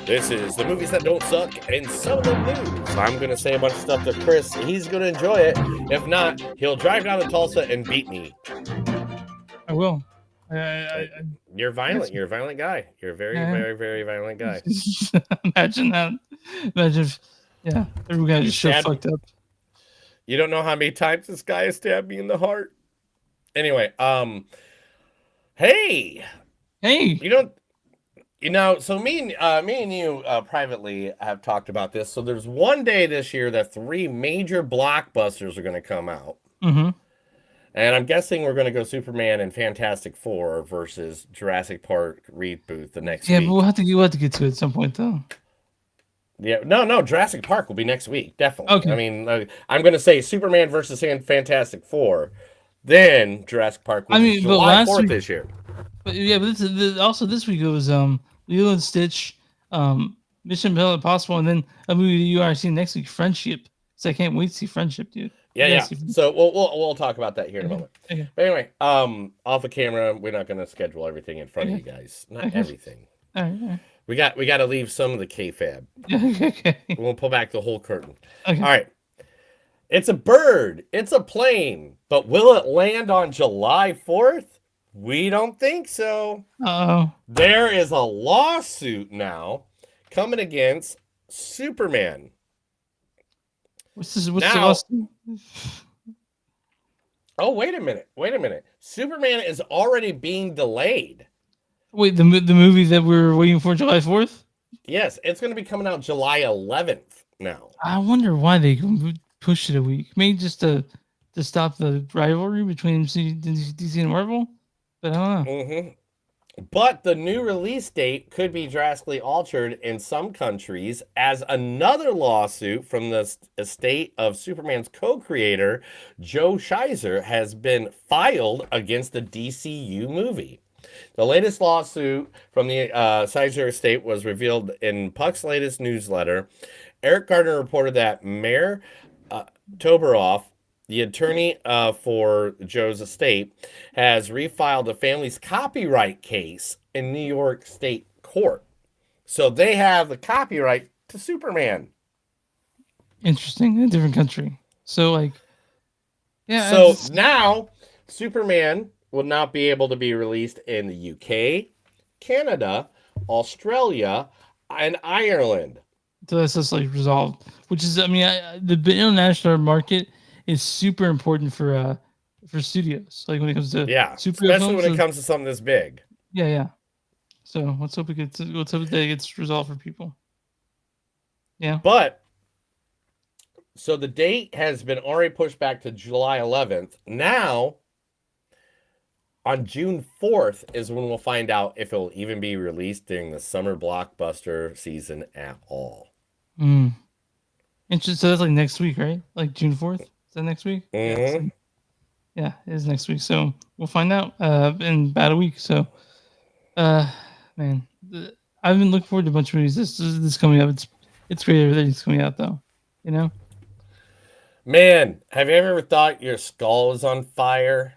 A: This is the movies that don't suck and some of the news. I'm going to say a bunch of stuff to Chris. He's going to enjoy it. If not, he'll drive down to Tulsa and beat me.
B: I will.
A: You're violent. You're a violent guy. You're a very, very, very violent guy.
B: Imagine that. Imagine if, every guy just so fucked up.
A: You don't know how many times this guy has stabbed me in the heart. Anyway, hey. So me and you privately have talked about this. So there's one day this year that 3 major blockbusters are going to come out.
B: Mm-hmm.
A: And I'm guessing we're going to go Superman and Fantastic Four versus Jurassic Park reboot the next
B: Yeah,
A: week.
B: but we'll have to get to it at some point though.
A: Yeah, no, Jurassic Park will be next week, definitely.
B: Okay.
A: I mean, I'm going to say Superman versus Fantastic Four, then Jurassic Park, which is
B: but
A: July
B: last
A: 4th
B: week,
A: this year.
B: but yeah, but also this week it was Lilo and Stitch, Mission Impossible, and then a movie you are seeing next week, Friendship. So I can't wait to see Friendship, dude.
A: Yeah.
B: See
A: So we'll talk about that here in a moment.
B: Okay.
A: But anyway, off the camera, we're not going to schedule everything in front of you guys. Not everything.
B: All right.
A: We got to leave some of the kayfabe.
B: Okay.
A: We'll pull back the whole curtain.
B: Okay.
A: All right. It's a bird. It's a plane. But will it land on July 4th? We don't think so.
B: Uh-oh.
A: There is a lawsuit now coming against Superman.
B: What's the lawsuit?
A: Oh, wait a minute. Superman is already being delayed.
B: Wait, the movie that we're waiting for July 4th?
A: Yes, it's going to be coming out July 11th now.
B: I wonder why they pushed it a week. Maybe just to stop the rivalry between DC and Marvel? But I don't know.
A: Mm-hmm. But the new release date could be drastically altered in some countries as another lawsuit from the estate of Superman's co-creator, Joe Shizer, has been filed against the DCU movie. The latest lawsuit from the Shizer estate was revealed in Puck's latest newsletter. Eric Gardner reported that Mayor Toberoff, the attorney for Joe's estate, has refiled the family's copyright case in New York State Court. So they have the copyright to Superman.
B: Interesting. In a different country. So, like, yeah.
A: So now Superman will not be able to be released in the UK, Canada, Australia, and Ireland.
B: So that's just like resolved. Which is, I mean, the international market is super important for studios. Like when it comes to
A: especially when it comes to something this big.
B: Yeah. So let's hope that it gets resolved for people. Yeah.
A: But so the date has been already pushed back to July 11th. Now, on June 4th is when we'll find out if it will even be released during the summer blockbuster season at all.
B: Interesting. So that's like next week, right? Like June 4th? Is that next week?
A: Mm-hmm.
B: Yeah, it is next week. So we'll find out in about a week. So, man, I've been looking forward to a bunch of movies. This coming up. It's great everything's coming out though. You know?
A: Man, have you ever thought your skull is on fire?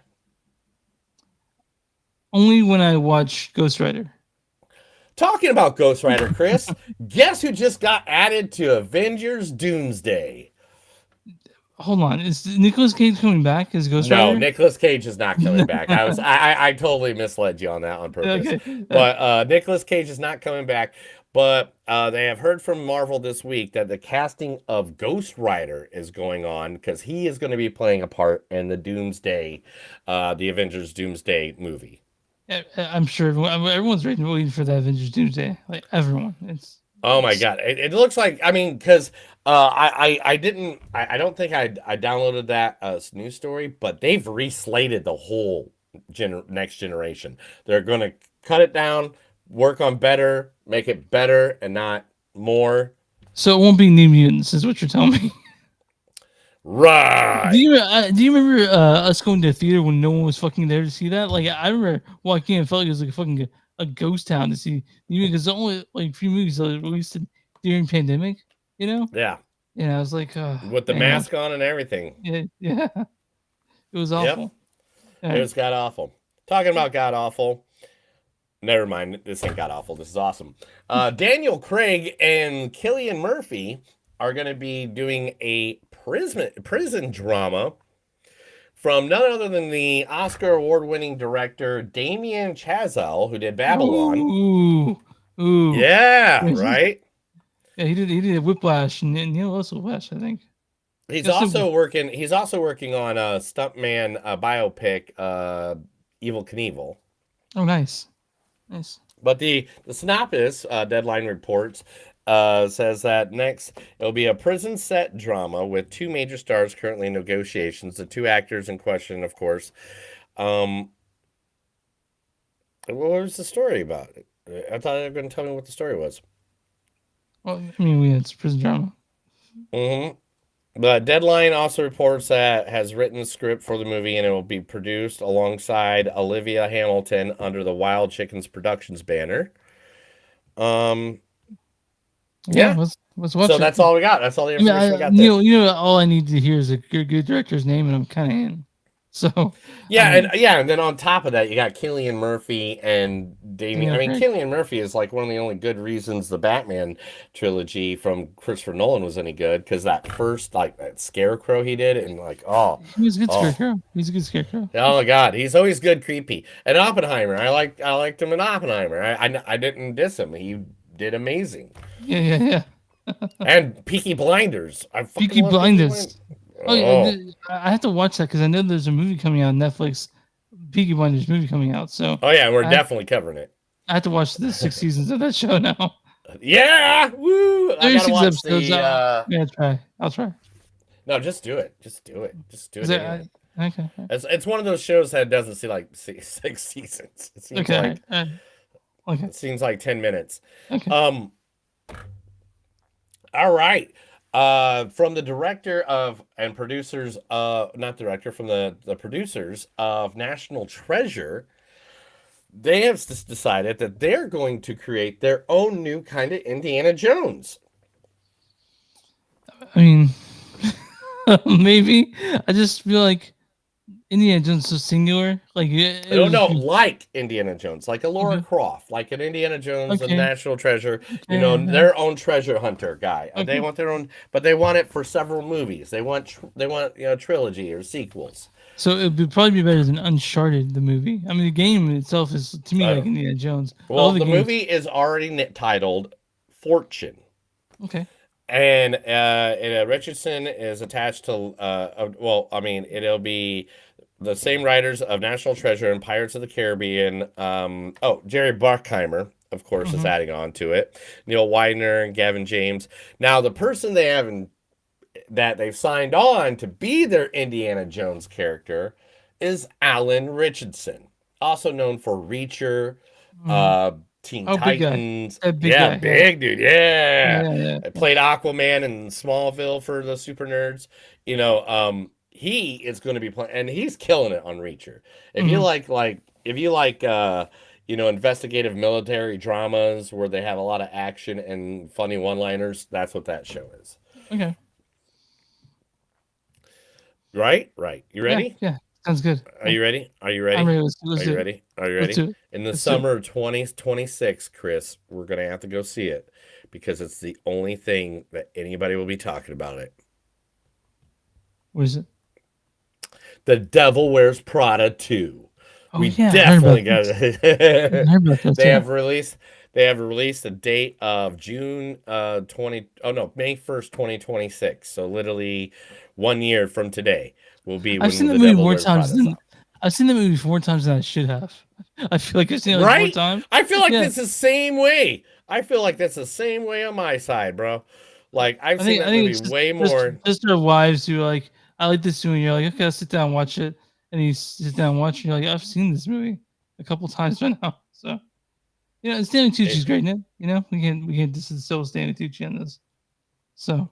B: Only when I watch Ghost Rider.
A: Talking about Ghost Rider, Chris, guess who just got added to Avengers Doomsday?
B: Hold on, is Nicolas Cage coming back as Ghost Rider?
A: No, Nicolas Cage is not coming back. I totally misled you on that on purpose.
B: Okay.
A: But Nicolas Cage is not coming back. But they have heard from Marvel this week that the casting of Ghost Rider is going on because he is going to be playing a part in the Doomsday, the Avengers Doomsday movie.
B: I'm sure everyone's waiting for that Avengers Doomsday. Like everyone,
A: Oh my god! It looks like, I mean, because I don't think I downloaded that news story, but they've reslated the whole next generation. They're going to cut it down, work on better, make it better and not more.
B: So it won't be New Mutants, is what you're telling me.
A: Right.
B: Do you remember us going to the theater when no one was fucking there to see that? Like I remember walking in and felt like it was like fucking a ghost town to see. Because only like few movies that were released during pandemic, you know?
A: Yeah.
B: Yeah, I was like,
A: with the mask on and everything.
B: Yeah. It was awful.
A: Yep. It was god awful. Talking about god awful. Never mind. This ain't god awful. This is awesome. Daniel Craig and Cillian Murphy are going to be doing a prison drama from none other than the Oscar award-winning director Damien Chazelle, who did Babylon.
B: Ooh.
A: Yeah, right?
B: Yeah, he did Whiplash and Neil also Whiplash, I think.
A: He's also working on a stuntman biopic, Evel Knievel.
B: Oh, nice.
A: But the synopsis, Deadline reports, says that next it'll be a prison set drama with 2 major stars currently in negotiations. The 2 actors in question, of course. What was the story about? I thought they were going to tell me what the story was.
B: Well, I mean, it's prison drama.
A: Mm-hmm. But Deadline also reports that has written the script for the movie and it will be produced alongside Olivia Hamilton under the Wild Chickens Productions banner. Yeah.
B: Let's watch
A: So
B: it.
A: that's all we got. That's all the
B: I mean,
A: information we got there.
B: you know, all I need to hear is a good director's name, and I'm kind of in. So
A: Yeah, and then on top of that, you got Cillian Murphy and Damien. I mean, Cillian Murphy is like one of the only good reasons the Batman trilogy from Christopher Nolan was any good, because that first like that Scarecrow he did, and like
B: he was a good Scarecrow. He's a good Scarecrow.
A: Oh my God, he's always good, creepy. And Oppenheimer, I liked him in Oppenheimer. I didn't diss him. He did amazing.
B: Yeah.
A: And Peaky Blinders. I fucking
B: Peaky
A: love
B: Blinders.
A: Oh, yeah,
B: I have to watch that because I know there's a movie coming out on Netflix. Peaky Blinders movie coming out. So.
A: Oh yeah, we're definitely covering it.
B: I have to watch the 6 seasons of that show now.
A: Yeah, woo! I gotta watch episodes.
B: Yeah, I'll try.
A: No, just do it. Just do it. Anyway.
B: Okay.
A: It's one of those shows that doesn't see like 6 seasons. It seems like it seems like 10 minutes.
B: Okay.
A: All right. From the director of and producers, not director, from the producers of National Treasure, they have decided that they're going to create their own new kind of Indiana Jones.
B: I mean, maybe. I just feel like Indiana Jones is so singular. Like
A: No, like Indiana Jones, like a Laura Croft, like an Indiana Jones, a National Treasure. You know, their own treasure hunter guy. They want their own, but they want it for several movies. They want trilogy or sequels.
B: So it would probably be better than Uncharted, the movie. I mean, the game itself is to me like Indiana Jones.
A: Well, the movie is already titled Fortune.
B: Okay.
A: And Richardson is attached to. It'll be the same writers of National Treasure and Pirates of the Caribbean. Jerry Bruckheimer, of course, is adding on to it. Neil Widener and Gavin James. Now, the person that they've signed on to be their Indiana Jones character is Alan Richardson, also known for Reacher, Teen Titans. Big dude. Yeah. Played Aquaman in Smallville for the super nerds. You know, he is going to be playing, and he's killing it on Reacher. If you like investigative military dramas where they have a lot of action and funny one-liners, that's what that show is.
B: Okay.
A: Right. You ready?
B: Yeah. Sounds good.
A: Are you ready?
B: I'm ready. Let's
A: Are you ready? Are you ready? In the summer of 2026, Chris, we're gonna have to go see it because it's the only thing that anybody will be talking about it.
B: What is it?
A: The Devil Wears Prada 2.
B: We
A: definitely got it. They have released a date of May 1st, 2026. So literally 1 year from today will be when
B: I've seen
A: the
B: the movie
A: Devil
B: more
A: Wears
B: times
A: Prada
B: than I've seen the movie 4 times than I should have. I feel like I've seen it like 4 times.
A: I feel like it's the same way. I feel like that's the same way on my side, bro. Like I've seen that movie way more.
B: Just our wives who are like, I like this movie. You're like, okay, I'll sit down and watch it. And you sit down and watch it. You're like, I've seen this movie a couple times by now. So, Stanley Tucci's great in it. We can't distill Stanley Tucci on this. So,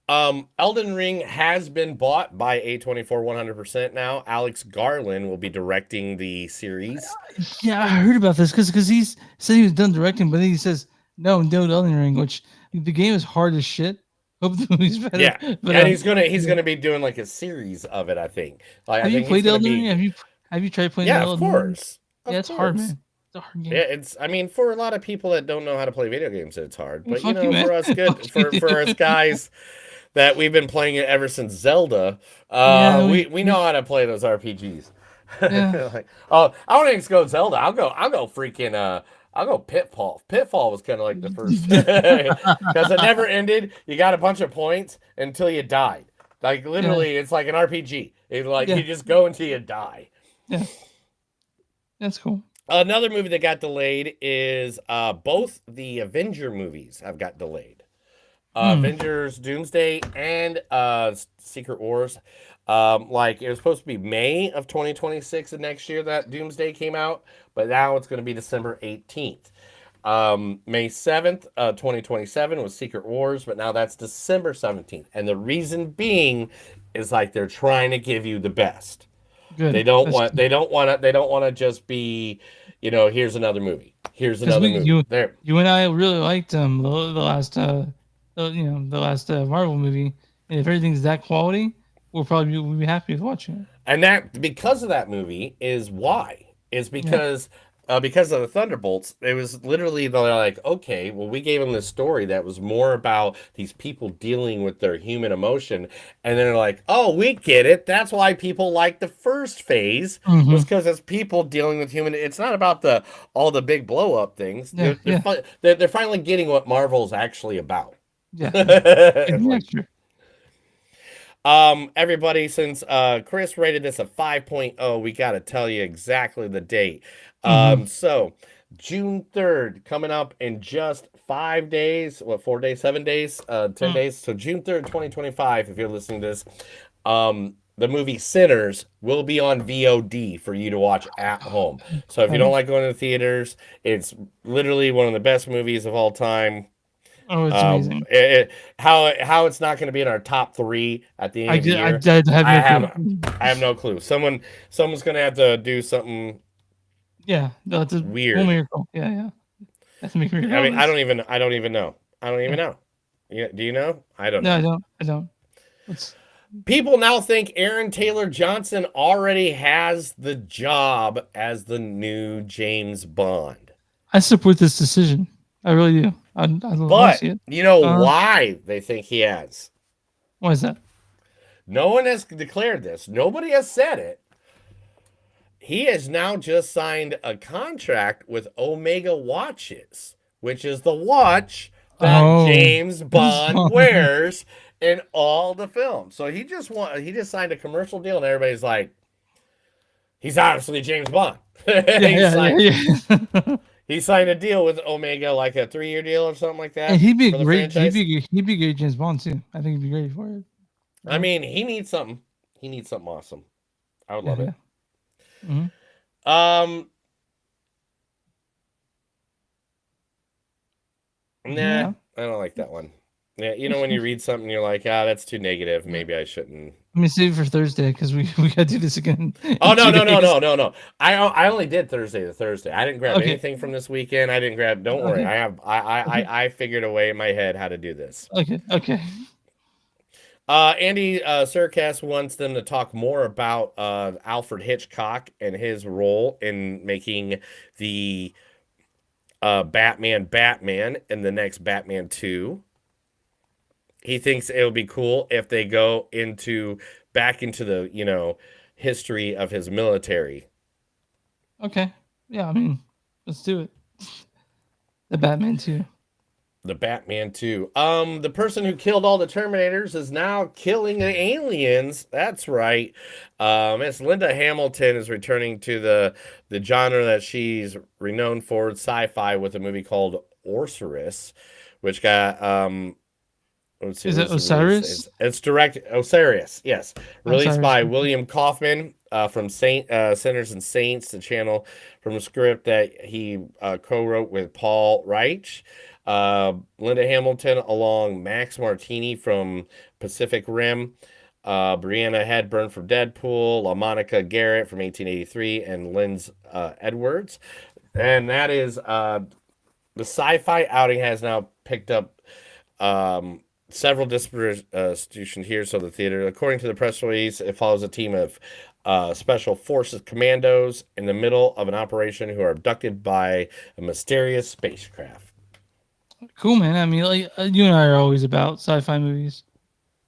A: Elden Ring has been bought by A24 100% now. Alex Garland will be directing the series.
B: Yeah, I heard about this because he said he was done directing, but then he says no Elden Ring, which the game is hard as shit. Hope the movie's better.
A: Yeah,
B: but,
A: and he's gonna be doing like a series of it. I think. Like,
B: have you played Elden Ring? Have you tried playing?
A: Yeah,
B: Elden
A: of course.
B: Ring? Yeah, it's hard, man. It's a hard game.
A: Yeah, I mean, for a lot of people that don't know how to play video games, it's hard. But
B: Well,
A: for us for us guys that we've been playing it ever since Zelda, we know how to play those RPGs.
B: Yeah.
A: I don't even go Zelda. I'll go freaking I'll go Pitfall. Pitfall was kind of like the first because it never ended. You got a bunch of points until you died. Like literally, it's like an RPG. It's like you just go until you die.
B: Yeah, that's cool.
A: Another movie that got delayed is both the Avenger movies have got delayed. Avengers Doomsday and Secret Wars. Like it was supposed to be May of 2026 of next year that Doomsday came out, but now it's going to be December 18th. May 7th, 2027 was Secret Wars, but now that's December 17th. And the reason being is like they're trying to give you the best.
B: Good.
A: They don't want to just be, here's another movie. Here's another movie. There.
B: You and I really liked the last Marvel movie, and if everything's that quality, we'll be happy with watching it.
A: And that because of that movie is why. Is because of the Thunderbolts, it was literally they're like, okay, well, we gave them this story that was more about these people dealing with their human emotion, and then they're like, oh, we get it. That's why people like the first phase was because it's people dealing with human. It's not about all the big blow up things.
B: Yeah,
A: they're finally getting what Marvel's actually about.
B: Yeah,
A: everybody, since Chris rated this a 5.0, we got to tell you exactly the date. So June 3rd, coming up in just 5 days, 4 days, 7 days, 10 days. So June 3rd, 2025, if you're listening to this, the movie Sinners will be on VOD for you to watch at home. So if you don't like going to the theaters, it's literally one of the best movies of all time.
B: Oh, it's amazing.
A: How it's not going to be in our top 3 at the end of the year? I have no clue. Someone's going to have to do something.
B: Yeah, that's a
A: weird
B: miracle. Yeah. That's a miracle.
A: I mean, I don't even know. Yeah, do you know? I don't know.
B: No, I don't.
A: People now think Aaron Taylor Johnson already has the job as the new James Bond.
B: I support this decision. I really do. I love
A: But
B: to see it.
A: you know why they think he has?
B: Why is that?
A: No one has declared this. Nobody has said it. He has now just signed a contract with Omega Watches, which is the watch that James Bond wears in all the films. So he just signed a commercial deal, and everybody's like, he's obviously James Bond. He signed a deal with Omega, like a 3-year deal or something like that.
B: And he'd be great. He'd be great James Bond too. I think he'd be great for it.
A: I mean, he needs something. He needs something awesome. I would love it. Nah, I don't like that one. Yeah, when you read something, you're like, that's too negative. Maybe I shouldn't.
B: Let me save it for Thursday because we gotta do this again.
A: Oh no! I only did Thursday to Thursday. I didn't grab anything from this weekend. I didn't grab. Don't worry. I figured a way in my head how to do this.
B: Okay.
A: Andy Serkis wants them to talk more about Alfred Hitchcock and his role in making the Batman in the next Batman 2. He thinks it would be cool if they go back into the history of his military.
B: Okay. Yeah, I mean, let's do it. The Batman 2.
A: The Batman 2. The person who killed all the Terminators is now killing the aliens. That's right. Miss Linda Hamilton is returning to the genre that she's renowned for, sci-fi, with a movie called Osiris, which got
B: is it Osiris?
A: It's directed Osiris, yes. Released by William Kaufman from Sinners and Saints, the channel, from a script that he co-wrote with Paul Reich. Linda Hamilton along Max Martini from Pacific Rim, Brianna Hedburn from Deadpool, LaMonica Garrett from 1883, and Linz Edwards. And that is the sci-fi outing has now picked up several distributions here. So the theater, according to the press release, it follows a team of Special Forces commandos in the middle of an operation who are abducted by a mysterious spacecraft.
B: Cool, man. I mean, like you and I are always about sci-fi movies.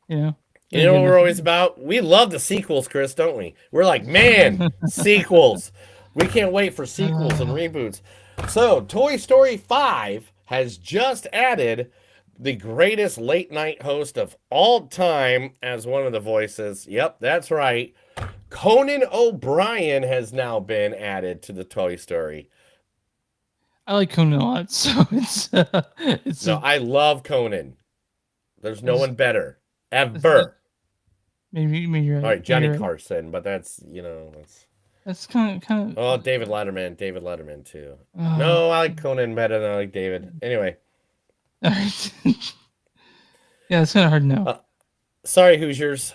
B: You know
A: what we're always about? We love the sequels, Chris, don't we? We're like, man, sequels. We can't wait for sequels and reboots. So, Toy Story 5 has just added the greatest late night host of all time as one of the voices. Yep, that's right. Conan O'Brien has now been added to the Toy Story.
B: I like Conan a lot, so it's
A: No, I love Conan. There's no
B: It's-
A: one better ever.
B: maybe you're right.
A: All right, Johnny
B: Maybe you're right.
A: Carson, but that's
B: That's kind of.
A: oh, David Letterman too.
B: Uh,
A: No, I like Conan better than I like David. Anyway,
B: all right. Yeah, it's kind of hard to know.
A: sorry, Hoosiers.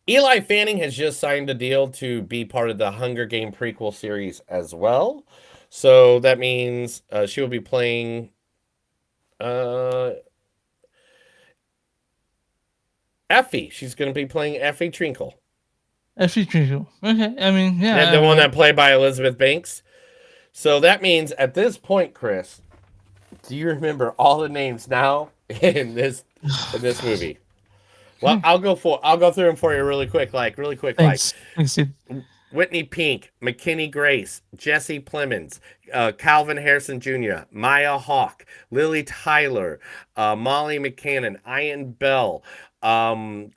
A: Eli Fanning has just signed a deal to be part of the Hunger Game prequel series as well. So that means she will be playing Effie. She's going to be playing Effie Trinkle.
B: Effie Trinkle. Okay. I mean, yeah.
A: The one that played by Elizabeth Banks. So that means at this point, Chris, do you remember all the names now in this movie? Well, I'll go through them for you really quick.
B: Thanks. Thanks, dude.
A: Whitney Pink, McKinney Grace, Jesse Plemons, Calvin Harrison Jr., Maya Hawke, Lily Tyler, Molly McCannon, Ian Bell, and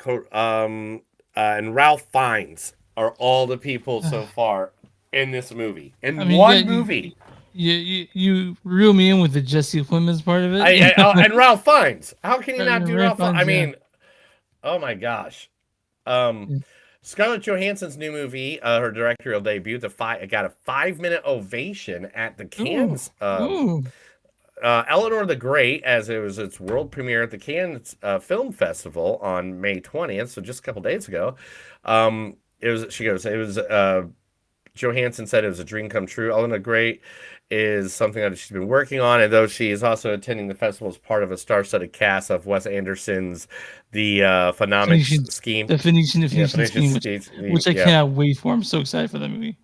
A: Ralph Fiennes are all the people so far in this movie. Movie.
B: You reel me in with the Jesse Plemons part of it.
A: And Ralph Fiennes. How can you not do Ralph Fiennes? I
B: Fiennes,
A: mean, oh my gosh. Scarlett Johansson's new movie, her directorial debut, got a 5-minute ovation at the Cannes. Eleanor the Great, as it was its world premiere at the Cannes Film Festival on May 20th, so just a couple days ago. Johansson said it was a dream come true. Eleanor the Great is something that she's been working on, and though she is also attending the festival as part of a star-studded cast of Wes Anderson's The Phonomics Scheme.
B: The Phoenician Scheme, which I
A: yeah.
B: cannot wait for. I'm so excited for that movie.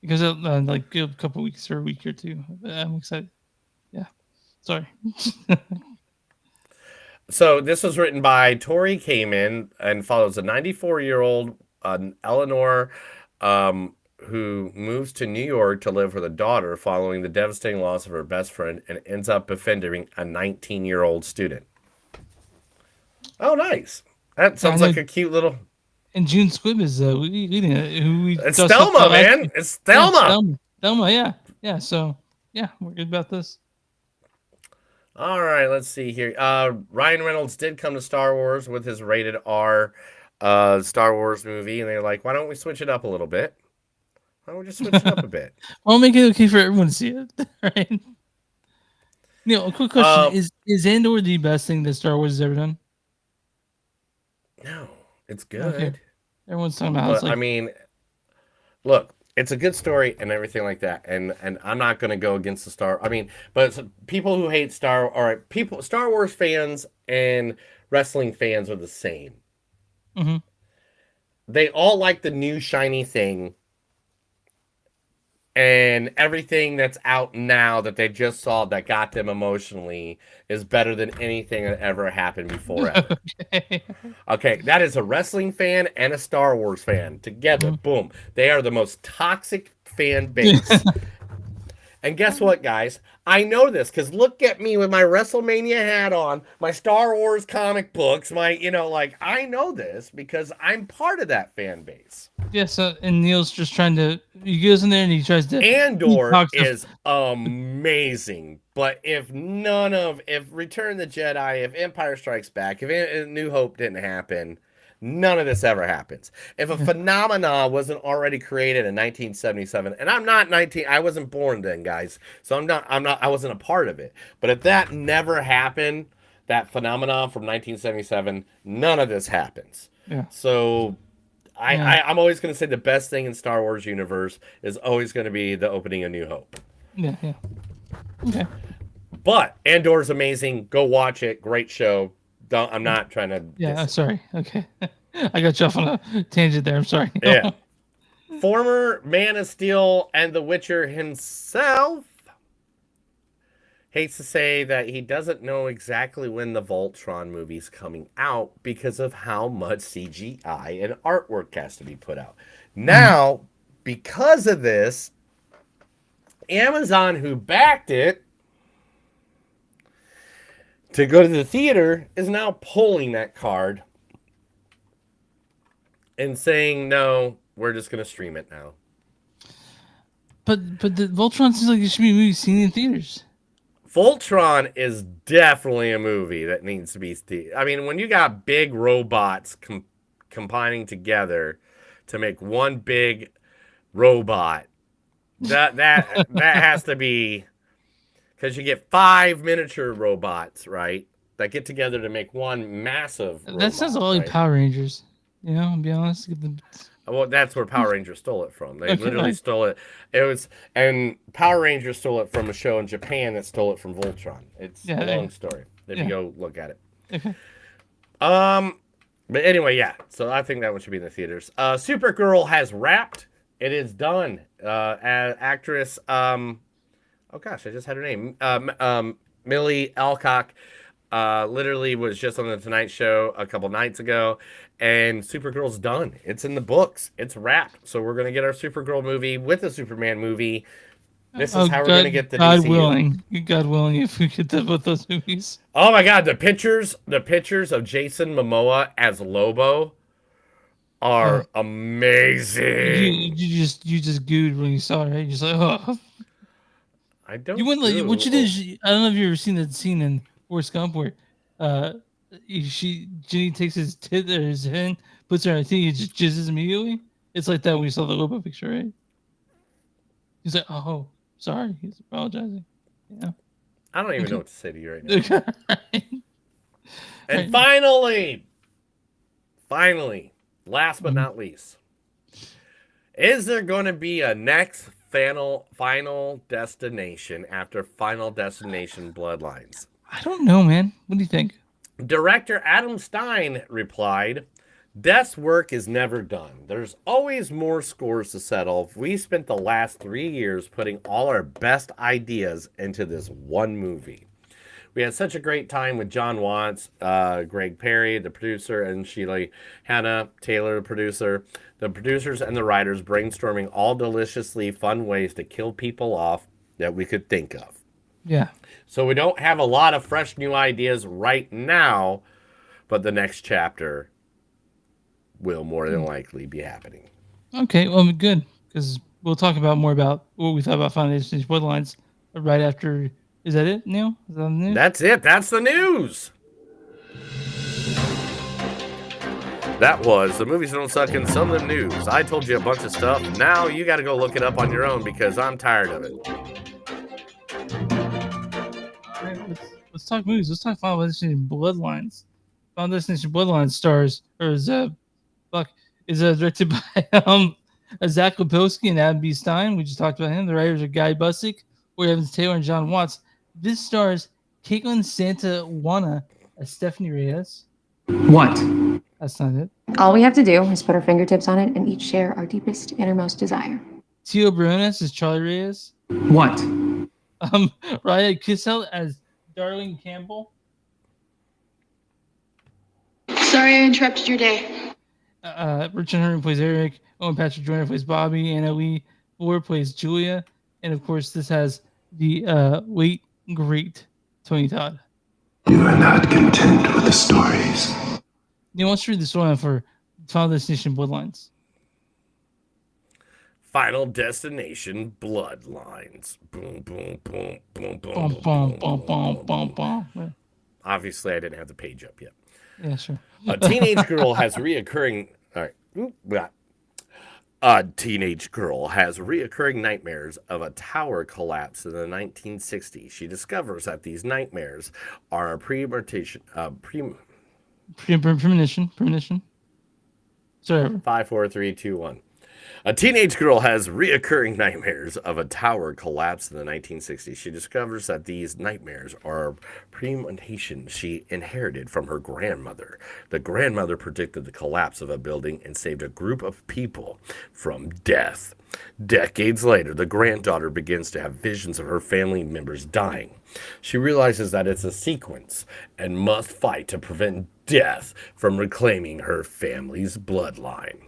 B: Because like a couple weeks or a week or two. I'm excited. Yeah. Sorry.
A: So this was written by Tori Kamen and follows a 94-year-old Eleanor who moves to New York to live with a daughter following the devastating loss of her best friend and ends up befriending a 19-year-old student. Oh, nice. That sounds like a cute little...
B: And June Squibb is leading it.
A: It's Thelma, man. It's Thelma.
B: Yeah, Thelma, yeah. Yeah, so, yeah, we're good about this.
A: All right, let's see here. Ryan Reynolds did come to Star Wars with his rated R Star Wars movie, and they're like, why don't we switch it up a little bit? Why don't we just switch it up a bit?
B: I'll make it okay for everyone to see it. Right? Neil, a quick question. Is Andor the best thing that Star Wars has ever done?
A: No, it's good.
B: Okay. Everyone's talking about it.
A: I mean, look, it's a good story and everything like that. And I'm not going to go against the Star. I mean, but people who hate Star Wars fans and wrestling fans are the same.
B: Mm-hmm.
A: They all like the new shiny thing. And everything that's out now that they just saw that got them emotionally is better than anything that ever happened before. Okay, that is a wrestling fan and a Star Wars fan together. Boom. They are the most toxic fan base. And guess what, guys? I know this because look at me with my WrestleMania hat on, my Star Wars comic books, I know this because I'm part of that fan base.
B: Yes, and Neil's just he goes in there and he tries to...
A: Andor is amazing, but if Return of the Jedi, if Empire Strikes Back, if New Hope didn't happen, none of this ever happens. If a phenomena wasn't already created in 1977, and I wasn't born then, guys, so I wasn't a part of it. But if that never happened, that phenomenon from 1977, none of this happens.
B: Yeah.
A: So I'm always going to say the best thing in Star Wars universe is always going to be the opening of New Hope.
B: Yeah. Okay.
A: But Andor's amazing. Go watch it. Great show. I'm not trying to...
B: Yeah, sorry. Okay. I got you off on a tangent there. I'm sorry.
A: Yeah. Former Man of Steel and The Witcher himself hates to say that he doesn't know exactly when the Voltron movie's coming out because of how much CGI and artwork has to be put out. Now, because of this, Amazon, who backed it to go to the theater, is now pulling that card and saying, no, we're just going to stream it now.
B: But the Voltron seems like it should be a movie seen in theaters.
A: Voltron is definitely a movie that needs to be. I mean, when you got big robots combining together to make one big robot, that has to be, because you get 5 miniature robots, right? That get together to make one massive robot.
B: That sounds all like
A: right?
B: Power Rangers. You know, I'll be honest.
A: Well, that's where Power Rangers stole it from. They
B: Okay,
A: literally
B: alright.
A: stole it. And Power Rangers stole it from a show in Japan that stole it from Voltron. It's
B: Yeah,
A: a long story if
B: yeah.
A: you go look at it.
B: Okay.
A: But anyway, yeah. So I think that one should be in the theaters. Supergirl has wrapped. It is done. Actress. Oh gosh, I just had her name. Millie Alcock. Literally was just on the Tonight Show a couple nights ago, and Supergirl's done. It's in the books. It's wrapped. So we're gonna get our Supergirl movie with a Superman movie. This is how we're gonna get the
B: God
A: DCU.
B: willing. God willing, if we get both those movies.
A: Oh my God, the pictures of Jason Momoa as Lobo are amazing.
B: You just gooed when you saw it, right? You're just like, oh.
A: I don't.
B: You went like what you did. I don't know if you ever seen that scene in Forrest Gump where, Jenny takes his tit or his hand, puts her on a thing, he just jizzes immediately. It's like that when you saw the Lobo picture, right? He's like, oh, sorry. He's apologizing. Yeah.
A: I don't even know what to say to you right now. And finally, last but not least, is there going to be a next Final Destination after Final Destination Bloodlines?
B: I don't know, man. What do you think?
A: Director Adam Stein replied, Death's work is never done. There's always more scores to settle. We spent the last 3 years putting all our best ideas into this one movie. We had such a great time with John Watts, Greg Perry, the producer, and Sheila Hannah Taylor, the producer. The producers and the writers brainstorming all deliciously fun ways to kill people off that we could think of.
B: Yeah.
A: So we don't have a lot of fresh new ideas right now, but the next chapter will more than likely be happening.
B: Okay, well, good, because we'll talk about more about what we thought about Final Destination Bloodlines right after. Is that it, Neil? Is that the news?
A: That's it. That's the news. That was the movies don't suck and some of the news. I told you a bunch of stuff. Now you got to go look it up on your own because I'm tired of it.
B: All right, let's talk movies. Let's talk Final Destination Bloodlines. Final Destination Bloodlines stars is directed by Zach Lipowski and Adam B. Stein. We just talked about him. The writers are Guy Busick, Corey Evans Taylor, and John Watts. This stars Caitlin Santa-Juana as Stephanie Reyes.
E: What?
B: That's not it.
I: All we have to do is put our fingertips on it and each share our deepest, innermost desire.
B: Tio Briones as Charlie Reyes.
E: What?
B: Raya Kissel as Darlene Campbell.
J: Sorry I interrupted your day.
B: Richard Herman plays Eric. Owen Patrick Joyner plays Bobby. Anna Lee Ford plays Julia. And of course, this has the late, great Tony Todd.
O: You are not content with the stories.
B: Neil, let's read the storyline for Final Destination Bloodlines.
A: Final Destination Bloodlines. Boom, boom, boom, boom, boom,
B: Bum,
A: boom,
B: bum,
A: boom,
B: bum, bum, bum.
A: Obviously, I didn't have the page up yet.
B: Yeah, sure.
A: A teenage girl has reoccurring. All right. Oop, blah. A teenage girl has reoccurring nightmares of a tower collapse in the 1960s. She discovers that these nightmares are a premonition.
B: Premonition. Sorry.
A: 5, 4, 3, 2, 1. A teenage girl has reoccurring nightmares of a tower collapse in the 1960s. She discovers that these nightmares are premonitions she inherited from her grandmother. The grandmother predicted the collapse of a building and saved a group of people from death. Decades later, the granddaughter begins to have visions of her family members dying. She realizes that it's a sequence and must fight to prevent death from reclaiming her family's bloodline.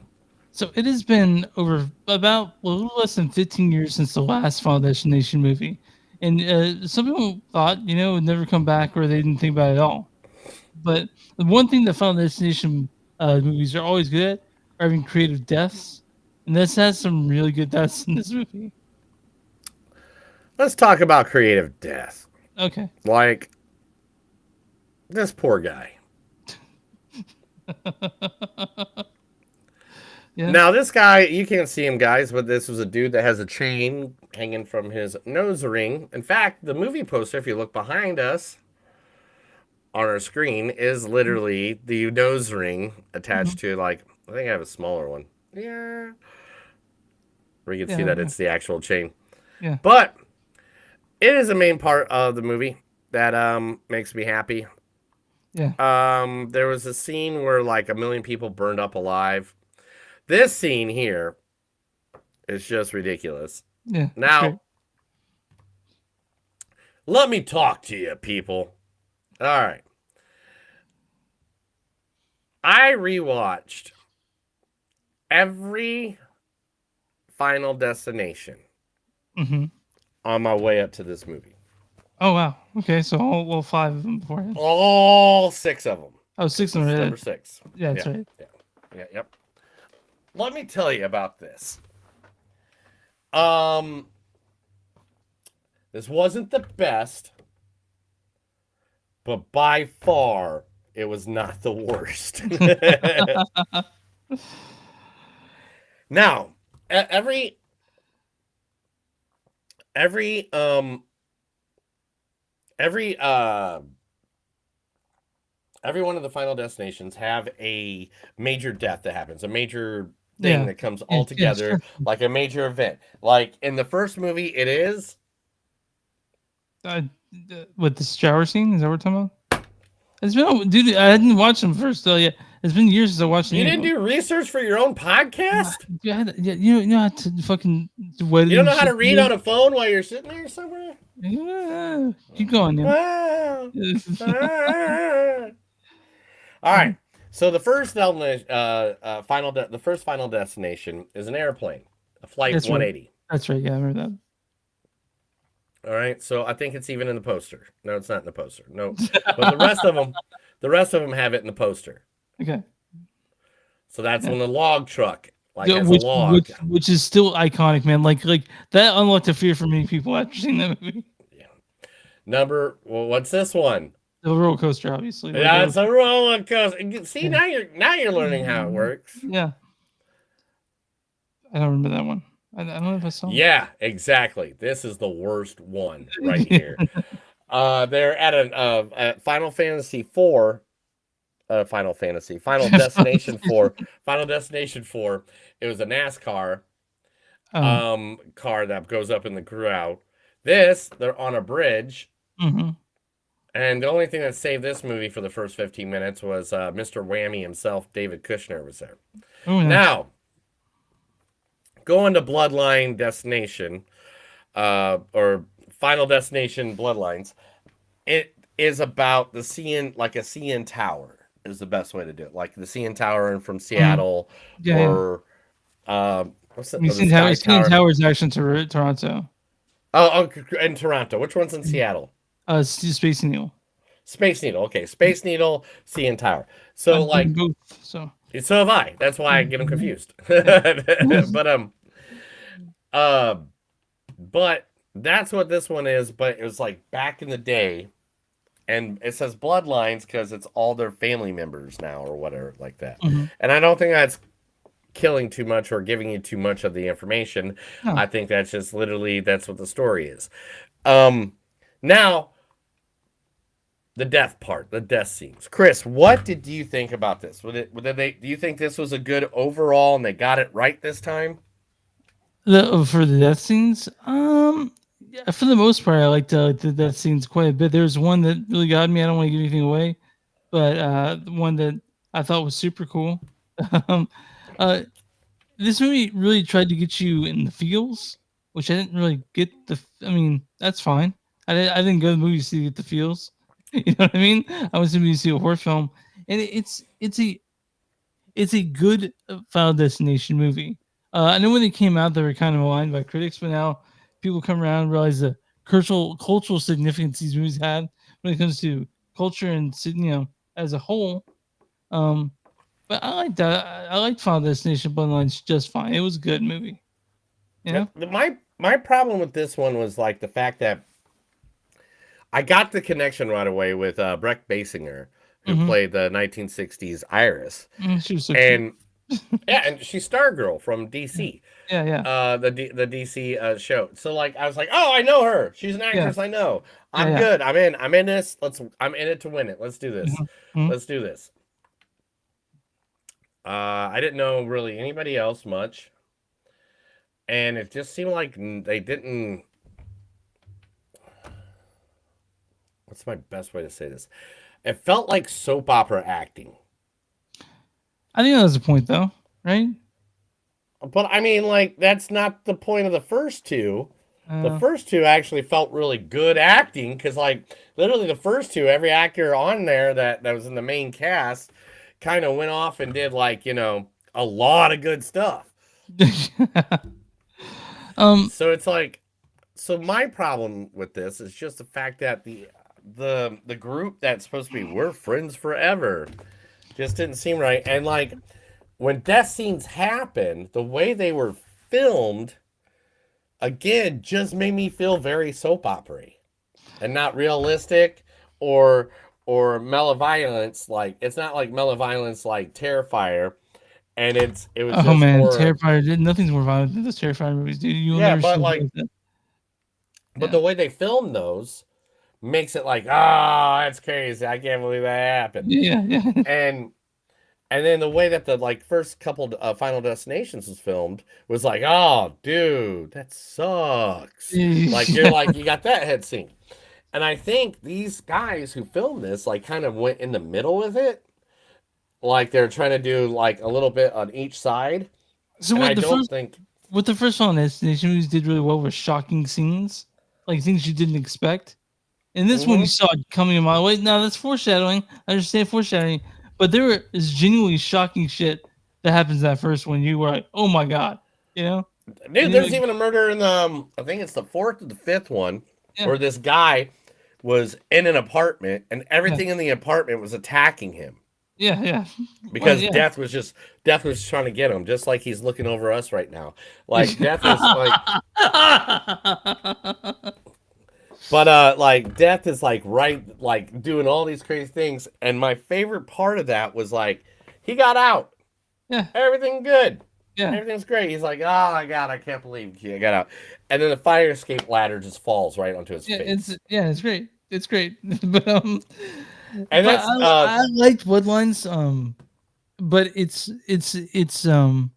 B: So it has been over about a little less than 15 years since the last Final Destination movie. And some people thought, it would never come back or they didn't think about it at all. But the one thing that Final Destination movies are always good at are having creative deaths, and this has some really good deaths in this movie.
A: Let's talk about creative death.
B: Okay.
A: Like this poor guy.
B: Yeah.
A: Now this guy, you can't see him, guys, but this was a dude that has a chain hanging from his nose ring. In fact, the movie poster, if you look behind us on our screen, is literally the nose ring attached to, like, I think I have a smaller one. Yeah. Where you can see that it's the actual chain.
B: Yeah.
A: But it is a main part of the movie that makes me happy.
B: Yeah.
A: There was a scene where like 1 million people burned up alive. This scene here is just ridiculous.
B: Yeah.
A: Now, let me talk to you, people. All right. I rewatched every Final Destination on my way up to this movie.
B: Oh wow. Okay, so all 5 of them beforehand.
A: All 6 of them.
B: Oh, 6 of them.
A: Number 6.
B: Yeah, that's right.
A: Yeah. Yep. Let me tell you about this. This wasn't the best, but by far it was not the worst. Now, every one of the Final Destinations have a major death that happens, a major thing that comes all together, like a major event. Like in the first movie, it is
B: with the shower scene. Is that what we're talking about? It's been, dude. I didn't watch them first though. Yeah, it's been years since I watched.
A: You didn't do research for your own podcast?
B: Yeah, you know how to fucking. You
A: don't know how to read on a phone while you're sitting there somewhere?
B: Yeah, keep going. Yeah.
A: All right. So the first Final Destination is an airplane, a Flight 180.
B: Right. That's right. Yeah, I remember that.
A: All right. So I think it's even in the poster. No, it's not in the poster. No, but the rest of them have it in the poster.
B: Okay.
A: So that's when the log truck, like as a log,
B: which is still iconic, man. Like that unlocked a fear for many people after seeing that movie.
A: Yeah. What's this one?
B: The roller coaster, obviously.
A: Yeah, it's a roller coaster. See, now you're learning how it works.
B: Yeah. I don't remember that one. I don't know if I saw it.
A: Yeah, exactly. This is the worst one right here. They're at at Final Fantasy 4. Final Destination 4. Final Destination 4. It was a NASCAR car that goes up in the crowd. They're on a bridge.
B: Mm-hmm.
A: And the only thing that saved this movie for the first 15 minutes was Mr. Whammy himself, David Kushner, was there.
B: Oh, nice.
A: Now, going to Bloodline Destination, or Final Destination Bloodlines, it is about the CN, like a CN Tower is the best way to do it. Like the CN Tower from Seattle, or what's that?
B: CN Tower is actually in Toronto.
A: Oh, in Toronto. Which one's in Seattle?
B: Space Needle.
A: Space Needle. Okay, Space Needle, CN Tower. So like,
B: both, so
A: have I. That's why I get them confused. But that's what this one is. But it was like back in the day, and it says Bloodlines because it's all their family members now or whatever like that.
B: Mm-hmm.
A: And I don't think that's killing too much or giving you too much of the information.
B: No.
A: I think that's just literally that's what the story is. Now, the death part, the death scenes. Chris, what did you think about this? Do you think this was a good overall and they got it right this time?
B: For the death scenes, yeah, for the most part, I liked the death scenes quite a bit. There's one that really got me. I don't want to give anything away, but the one that I thought was super cool. This movie really tried to get you in the feels, which I didn't really get. I mean, that's fine. I didn't go to the movies to get the feels. You know what I mean? I was going to see a horror film, and it's a good Final Destination movie. I know when they came out, they were kind of maligned by critics, but now people come around and realize the cultural significance these movies had when it comes to culture and as a whole. But I like that. I liked Final Destination Bloodlines just fine. It was a good movie. You know?
A: My problem with this one was like the fact that I got the connection right away with Breck Basinger, who
B: Mhm.
A: played the 1960s Iris,
B: She was so
A: and yeah, and she's Stargirl from
B: cute.
A: DC.
B: Yeah.
A: The DC show. So like I was like, oh, I know her. She's an actress I know. I'm
B: Yeah.
A: good. I'm in. I'm in this. I'm in it to win it. Let's do this.
B: Mhm.
A: Let's do this. I didn't know really anybody else much, and it just seemed like they didn't. What's my best way to say this? It felt like soap opera acting.
B: I think that was the point, though, right?
A: But I mean, like, that's not the point of the first two. The first two actually felt really good acting because, like, literally the first two, every actor on there that was in the main cast kind of went off and did, like, you know, a lot of good stuff. So it's like, so my problem with this is just the fact that the group that's supposed to be we're friends forever just didn't seem right. And like when death scenes happened, the way they were filmed again just made me feel very soap opera-y and not realistic or malevolence. Like it's not like malevolence like Terrifier, and it was
B: Oh
A: just
B: man,
A: more
B: Terrifier! Nothing's more violent than those Terrifier movies, dude. You'll
A: yeah,
B: never
A: but
B: see
A: like
B: like that.
A: but the way they filmed those makes it like, that's crazy. I can't believe that happened.
B: Yeah.
A: And then the way that the like first couple Final Destinations was filmed was like, oh, dude, that sucks. Like you're like you got that head scene, and I think these guys who filmed this like kind of went in the middle with it, like they're trying to do like a little bit on each side.
B: So
A: and
B: what
A: I
B: the
A: don't
B: first
A: think
B: what the first Final Destination movies did really well were shocking scenes, like things you didn't expect. And this one you saw it coming a mile away. Now that's foreshadowing. I understand foreshadowing, but there is genuinely shocking shit that happens in that first one. You were like, oh my god, you know?
A: Dude, there's even a murder in the I think it's the fourth or the fifth one where this guy was in an apartment and everything in the apartment was attacking him.
B: Yeah.
A: Because
B: Well,
A: death was trying to get him, just like he's looking over us right now. Like death is like but like death is like right like doing all these crazy things. And my favorite part of that was like he got out.
B: Yeah.
A: Everything good.
B: Yeah.
A: Everything's great. He's like, oh my god, I can't believe he got out. And then the fire escape ladder just falls right onto his face.
B: It's great. It's great. but
A: And
B: but
A: that's
B: I liked Bloodlines. But it's a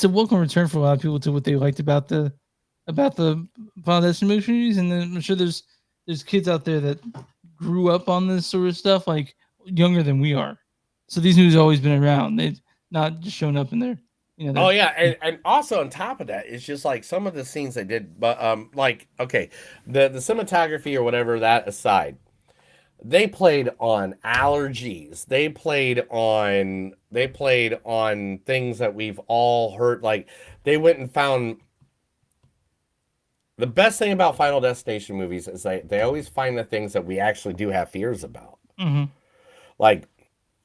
B: welcome return for a lot of people to what they liked about the Final Destination movies, and then I'm sure there's kids out there that grew up on this sort of stuff, like younger than we are. So these movies have always been around. They've not just shown up in there. You know.
A: Oh yeah, and also on top of that, it's just like some of the scenes they did, but like okay, the cinematography or whatever that aside, they played on allergies. They played on things that we've all heard. Like they went and found the best thing about Final Destination movies is they always find the things that we actually do have fears about.
B: Mm-hmm.
A: Like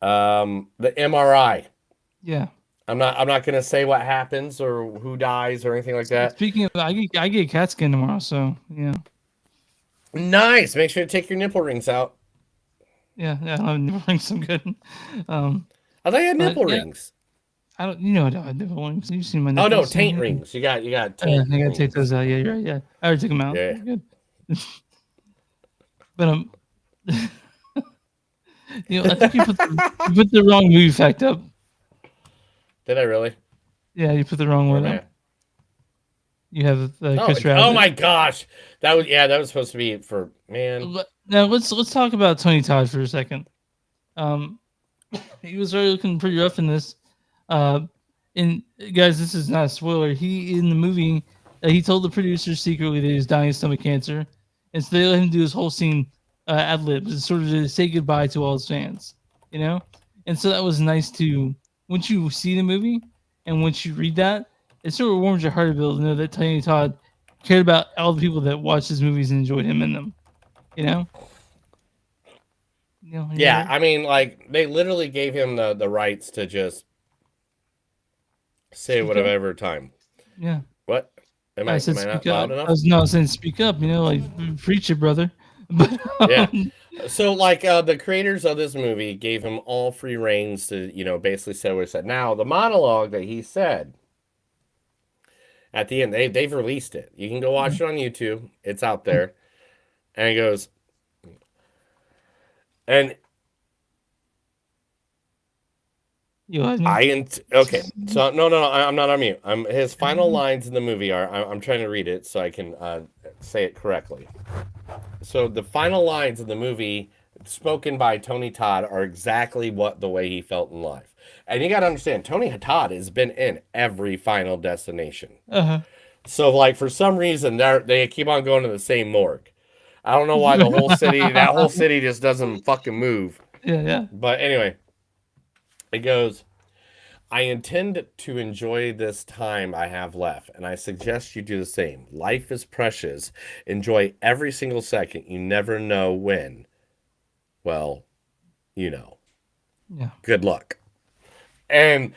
A: the MRI.
B: Yeah.
A: I'm not gonna say what happens or who dies or anything like that.
B: Speaking of, I get cat skin tomorrow, so yeah.
A: Nice. Make sure to take your nipple rings out.
B: Yeah, I have nipple rings. I'm good.
A: I thought you had nipple rings.
B: I don't. You know I don't have nipple rings. You've seen my
A: Oh
B: nipples.
A: no, taint rings. You got taint.
B: I gotta take those out. Yeah, you're right. Yeah, I already took them out.
A: Yeah.
B: Good. But I think you put the wrong movie fact up.
A: Did I really?
B: Yeah, you put the wrong one up. You have Chris Rabbit.
A: Oh my gosh, that was supposed to be for man.
B: Now let's talk about Tony Todd for a second. He was already looking pretty rough in this. And guys, this is not a spoiler. He in the movie, he told the producers secretly that he was dying of stomach cancer, and so they let him do his whole scene ad libs, sort of to say goodbye to all his fans, you know. And so that was nice to once you see the movie and once you read that, it sort of warms your heart a bit to know that Tony Todd cared about all the people that watched his movies and enjoyed him in them, you know. You know,
A: Yeah, I mean, like they literally gave him the rights to just say
B: Speak up.
A: whatever time.
B: Yeah.
A: What? Am
B: I
A: I
B: said
A: am I
B: speak
A: not
B: up.
A: loud enough?
B: I was saying speak up. You know, like preach it, brother. But
A: Yeah. So like the creators of this movie gave him all free reigns to, basically say what he said. Now, the monologue that he said at the end, they've released it. You can go watch it on YouTube. It's out there. And he goes, and
B: you had me.
A: okay. So no, I'm not on mute. His final lines in the movie are. I'm trying to read it so I can say it correctly. So the final lines in the movie, spoken by Tony Todd, are exactly the way he felt in life. And you got to understand, Tony Todd has been in every Final Destination. So like for some reason they keep on going to the same morgue. I don't know why that whole city just doesn't fucking move.
B: Yeah.
A: But anyway, it goes, I intend to enjoy this time I have left, and I suggest you do the same. Life is precious. Enjoy every single second. You never know when. Well,
B: Yeah.
A: Good luck. And,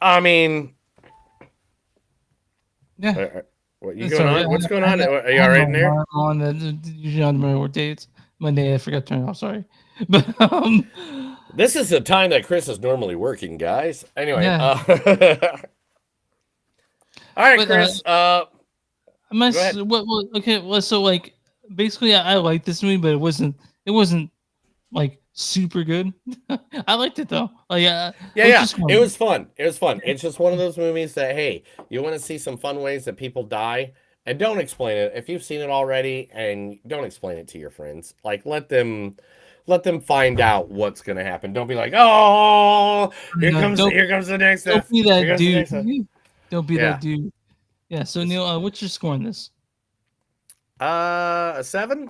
A: I mean...
B: Yeah.
A: What you going on? What's going on? Are you
B: I
A: all right
B: have
A: in there?
B: on that usually on my dates. Monday I forgot to turn it off. Sorry, but
A: this is the time that Chris is normally working, guys. Anyway,
B: Yeah.
A: all right,
B: But,
A: Chris.
B: Go ahead.
A: ahead.
B: Well, so like basically, I liked this movie, but it wasn't like super good. I liked it though. Like,
A: Yeah. It was fun. It's just one of those movies that, hey, you want to see some fun ways that people die, and don't explain it. If you've seen it already, and don't explain it to your friends. Like, let them find out what's gonna happen. Don't be like, oh, here comes the next
B: Don't
A: death.
B: be
A: Here
B: that
A: comes the
B: dude.
A: next death.
B: Don't be
A: Yeah.
B: that dude. Yeah. So Neil, what's your score on this?
A: A 7.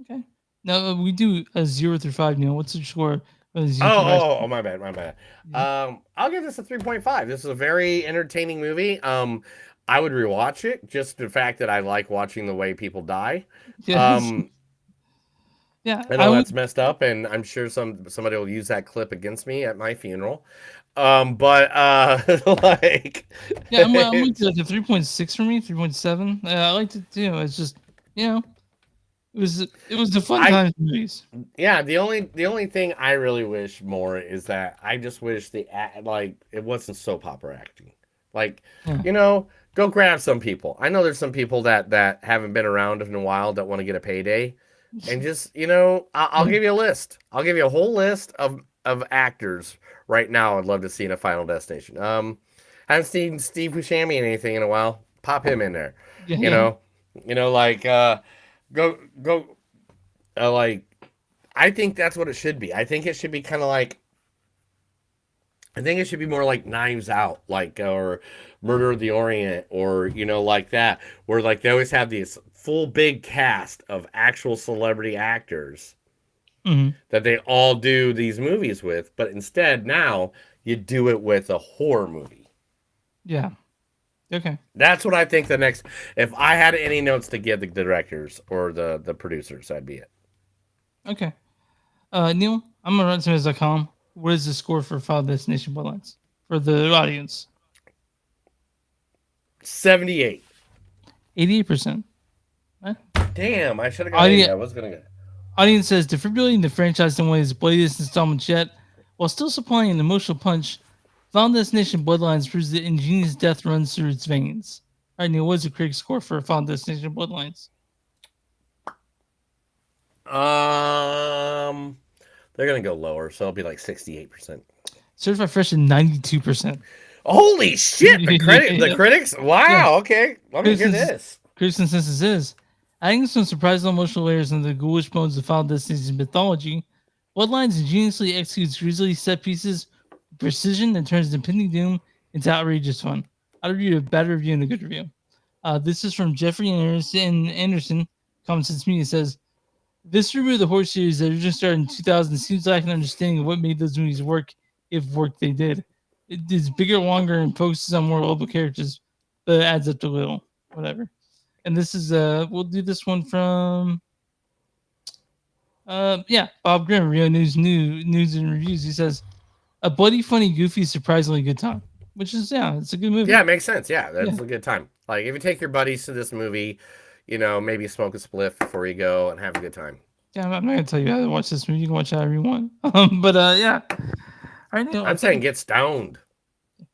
B: Okay. Now we do a 0 through 5. Neil, what's your score?
A: Oh, my bad. I'll give this a 3.5. This is a very entertaining movie. I would rewatch it, just the fact that I like watching the way people die.
B: Yes. Yeah,
A: I know that's messed up, and I'm sure somebody will use that clip against me at my funeral. But like,
B: yeah, I'm with you, like a 3.6 for me, 3.7. I liked it too. It's just, it was the fun times movies.
A: Yeah, the only thing I really wish more is that I just wish it wasn't soap opera acting. Like, go grab some people. I know there's some people that haven't been around in a while that want to get a payday, and just I'll give you a list. I'll give you a whole list of actors right now I'd love to see in a Final Destination. Haven't seen Steve Buscemi in anything in a while. Pop him in there. Go. I think that's what it should be. I think it should be kind of like. I think it should be more like Knives Out, or Murder of the Orient, or like that, where like they always have these full big cast of actual celebrity actors that they all do these movies with, but instead now you do it with a horror movie.
B: Yeah. Okay.
A: That's what I think the next. If I had any notes to give the directors or the producers, that'd be it.
B: Okay. Neil, I'm gonna run to What is the score for Final Destination Bloodlines for the audience?
A: 78.
B: 88%.
A: Damn, I should have got 80. I was gonna get.
B: Audience says defibrillating the franchise in one of its latest installments yet, while still supplying an emotional punch. Final Destination Bloodlines proves that ingenious death runs through its veins. All right, Neil, what's the critic score for Final Destination Bloodlines?
A: They're gonna go lower, so it'll be like 68%.
B: Certified Fresh at 92%.
A: Holy shit! The critics. Wow. Yeah. Okay, let me hear this.
B: Critics' consensus is adding some surprising emotional layers into the ghoulish bones of Final Destination mythology. Bloodlines ingeniously executes grisly set pieces with precision and turns impending doom into outrageous fun. I'd read a bad review and a good review. This is from Jeffrey Anderson. Common Sense Media says, this reboot of the horror series that originally started in 2000 seems like an understanding of what made those movies work, if work they did. It is bigger, longer, and focuses on more lovable characters, but it adds up to little. Whatever. And this is, we'll do this one from Yeah, Bob Grimm, Rio News and Reviews. He says, a bloody, funny, goofy, surprisingly good time. Which is, yeah, it's a good movie.
A: Yeah, it makes sense. Yeah, that's
B: Yeah.
A: a good time. Like if you take your buddies to this movie, you know, maybe smoke a spliff before you go and have a good time.
B: Yeah, I'm not gonna tell you how to watch this movie. You can watch it however you want. But yeah. All right,
A: I'm saying get stoned.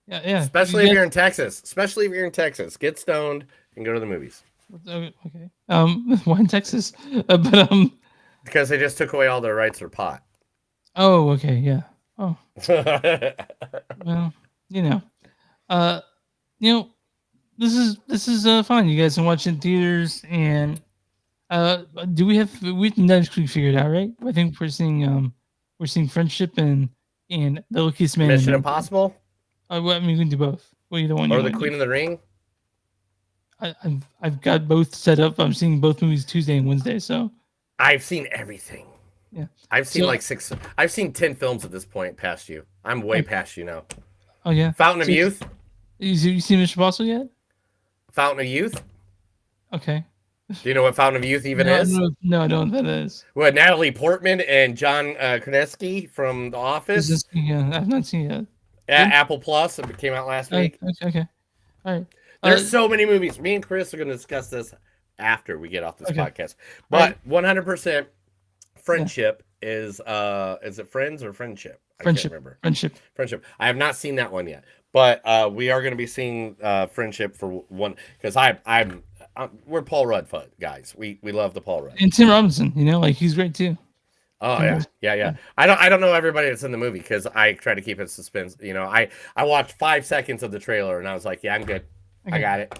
B: Yeah.
A: Especially if you're in Texas. Especially if you're in Texas. Get stoned and go to the movies.
B: Okay. Why in Texas?
A: Because they just took away all their rights for pot.
B: Oh, okay, yeah. Oh. Well, you know. You know, this is fun. You guys can watch in theaters, and do we have Netflix figured out, right? I think we're seeing Friendship and The Luckiest Man.
A: Mission Impossible?
B: Well, I mean, we can do both. Well, either one.
A: Or The Queen of the Ring?
B: I've got both set up. I'm seeing both movies Tuesday and Wednesday, so
A: I've seen everything.
B: Yeah.
A: I've seen like 6. I've seen 10 films at this point past you. I'm way past you now.
B: Oh yeah.
A: Fountain of Youth?
B: You seen Mission Impossible yet?
A: Fountain of Youth?
B: Okay.
A: Do you know what Fountain of Youth even is?
B: No, I don't know what that is.
A: What, Natalie Portman and John Krasinski from The Office?
B: Yeah, I've not seen it
A: At Apple Plus. It came out last week.
B: Okay. All right.
A: There's so many movies. Me and Chris are going to discuss this after we get off this podcast. But 100% Friendship is it Friends or Friendship? I can't remember. Friendship. I have not seen that one yet. But we are going to be seeing Friendship for one because we're Paul Rudd guys. We love the Paul Rudd.
B: And Tim Robinson, like he's great too.
A: Oh yeah. I don't know everybody that's in the movie because I try to keep it suspense. I watched 5 seconds of the trailer and I was like, yeah, I'm good. I got it.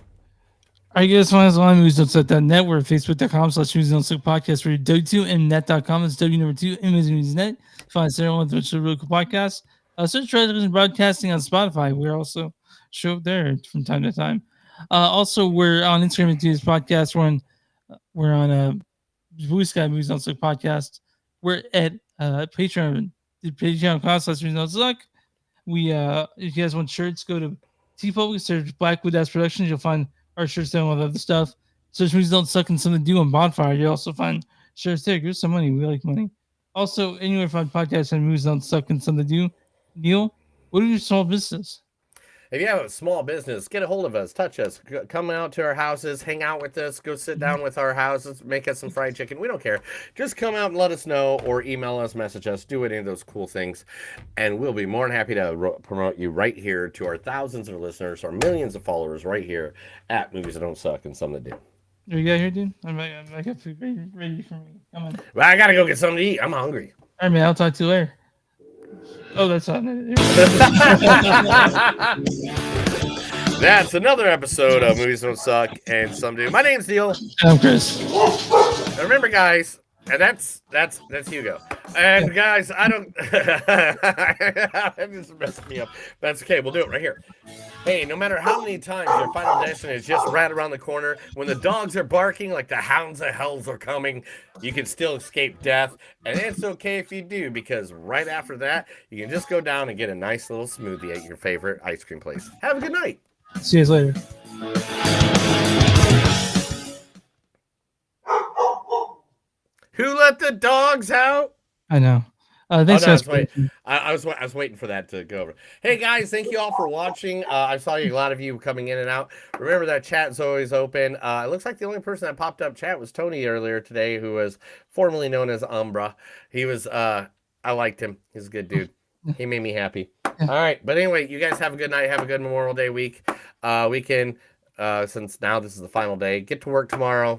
B: All right, guys, find us on movies.net. We're facebook.com/movies.net podcast. We're w2mnet.com. It's W2 movies.net. Find us there on the really cool podcast. Search for Television Broadcasting on Spotify. We're also show up there from time to time. Also, we're on Instagram and do this podcast. We're on Blue Sky Movies on Suck podcast. We're at Patreon. Patreon.com/movies.suck. If you guys want shirts, go to TeePublic, search Blackwood Ass Productions. You'll find our shirts there and all the other stuff. Search Movies Don't Suck and Something to Do on Bonfire. You'll also find shirts there. Give us some money. We like money. Also, anywhere find podcasts and Movies Don't Suck and Something to Do. Neil, what are your small businesses?
A: If you have a small business, get a hold of us, touch us, come out to our houses, hang out with us, go sit down with our houses, make us some fried chicken. We don't care. Just come out and let us know or email us, message us, do any of those cool things. And we'll be more than happy to promote you right here to our thousands of listeners, our millions of followers right here at Movies That Don't Suck and Something to Do.
B: What you got here, dude? I got food ready for me. Come on.
A: Well, I got to go get something to eat. I'm hungry.
B: All right, man. I'll talk to you later. Oh, that's not it.
A: That's another episode of Movies Don't Suck and Some Do. My name's Neil.
B: I'm Chris.
A: And remember, guys, and that's Hugo. And guys, I don't. That just messed me up. That's okay. We'll do it right here. Hey, no matter how many times your final destination is just right around the corner, when the dogs are barking like the hounds of hells are coming, you can still escape death. And it's okay if you do, because right after that, you can just go down and get a nice little smoothie at your favorite ice cream place. Have a good night.
B: See you guys later.
A: Who let the dogs out?
B: I know. Thanks,
A: I was waiting for that to go over. Hey guys, thank you all for watching. I saw a lot of you coming in and out. Remember that chat is always open. It looks like the only person that popped up chat was Tony earlier today, who was formerly known as Umbra. He was I liked him. He's a good dude. He made me happy. All right, but anyway, you guys have a good night. Have a good Memorial Day weekend. Since now this is the final day. Get to work tomorrow.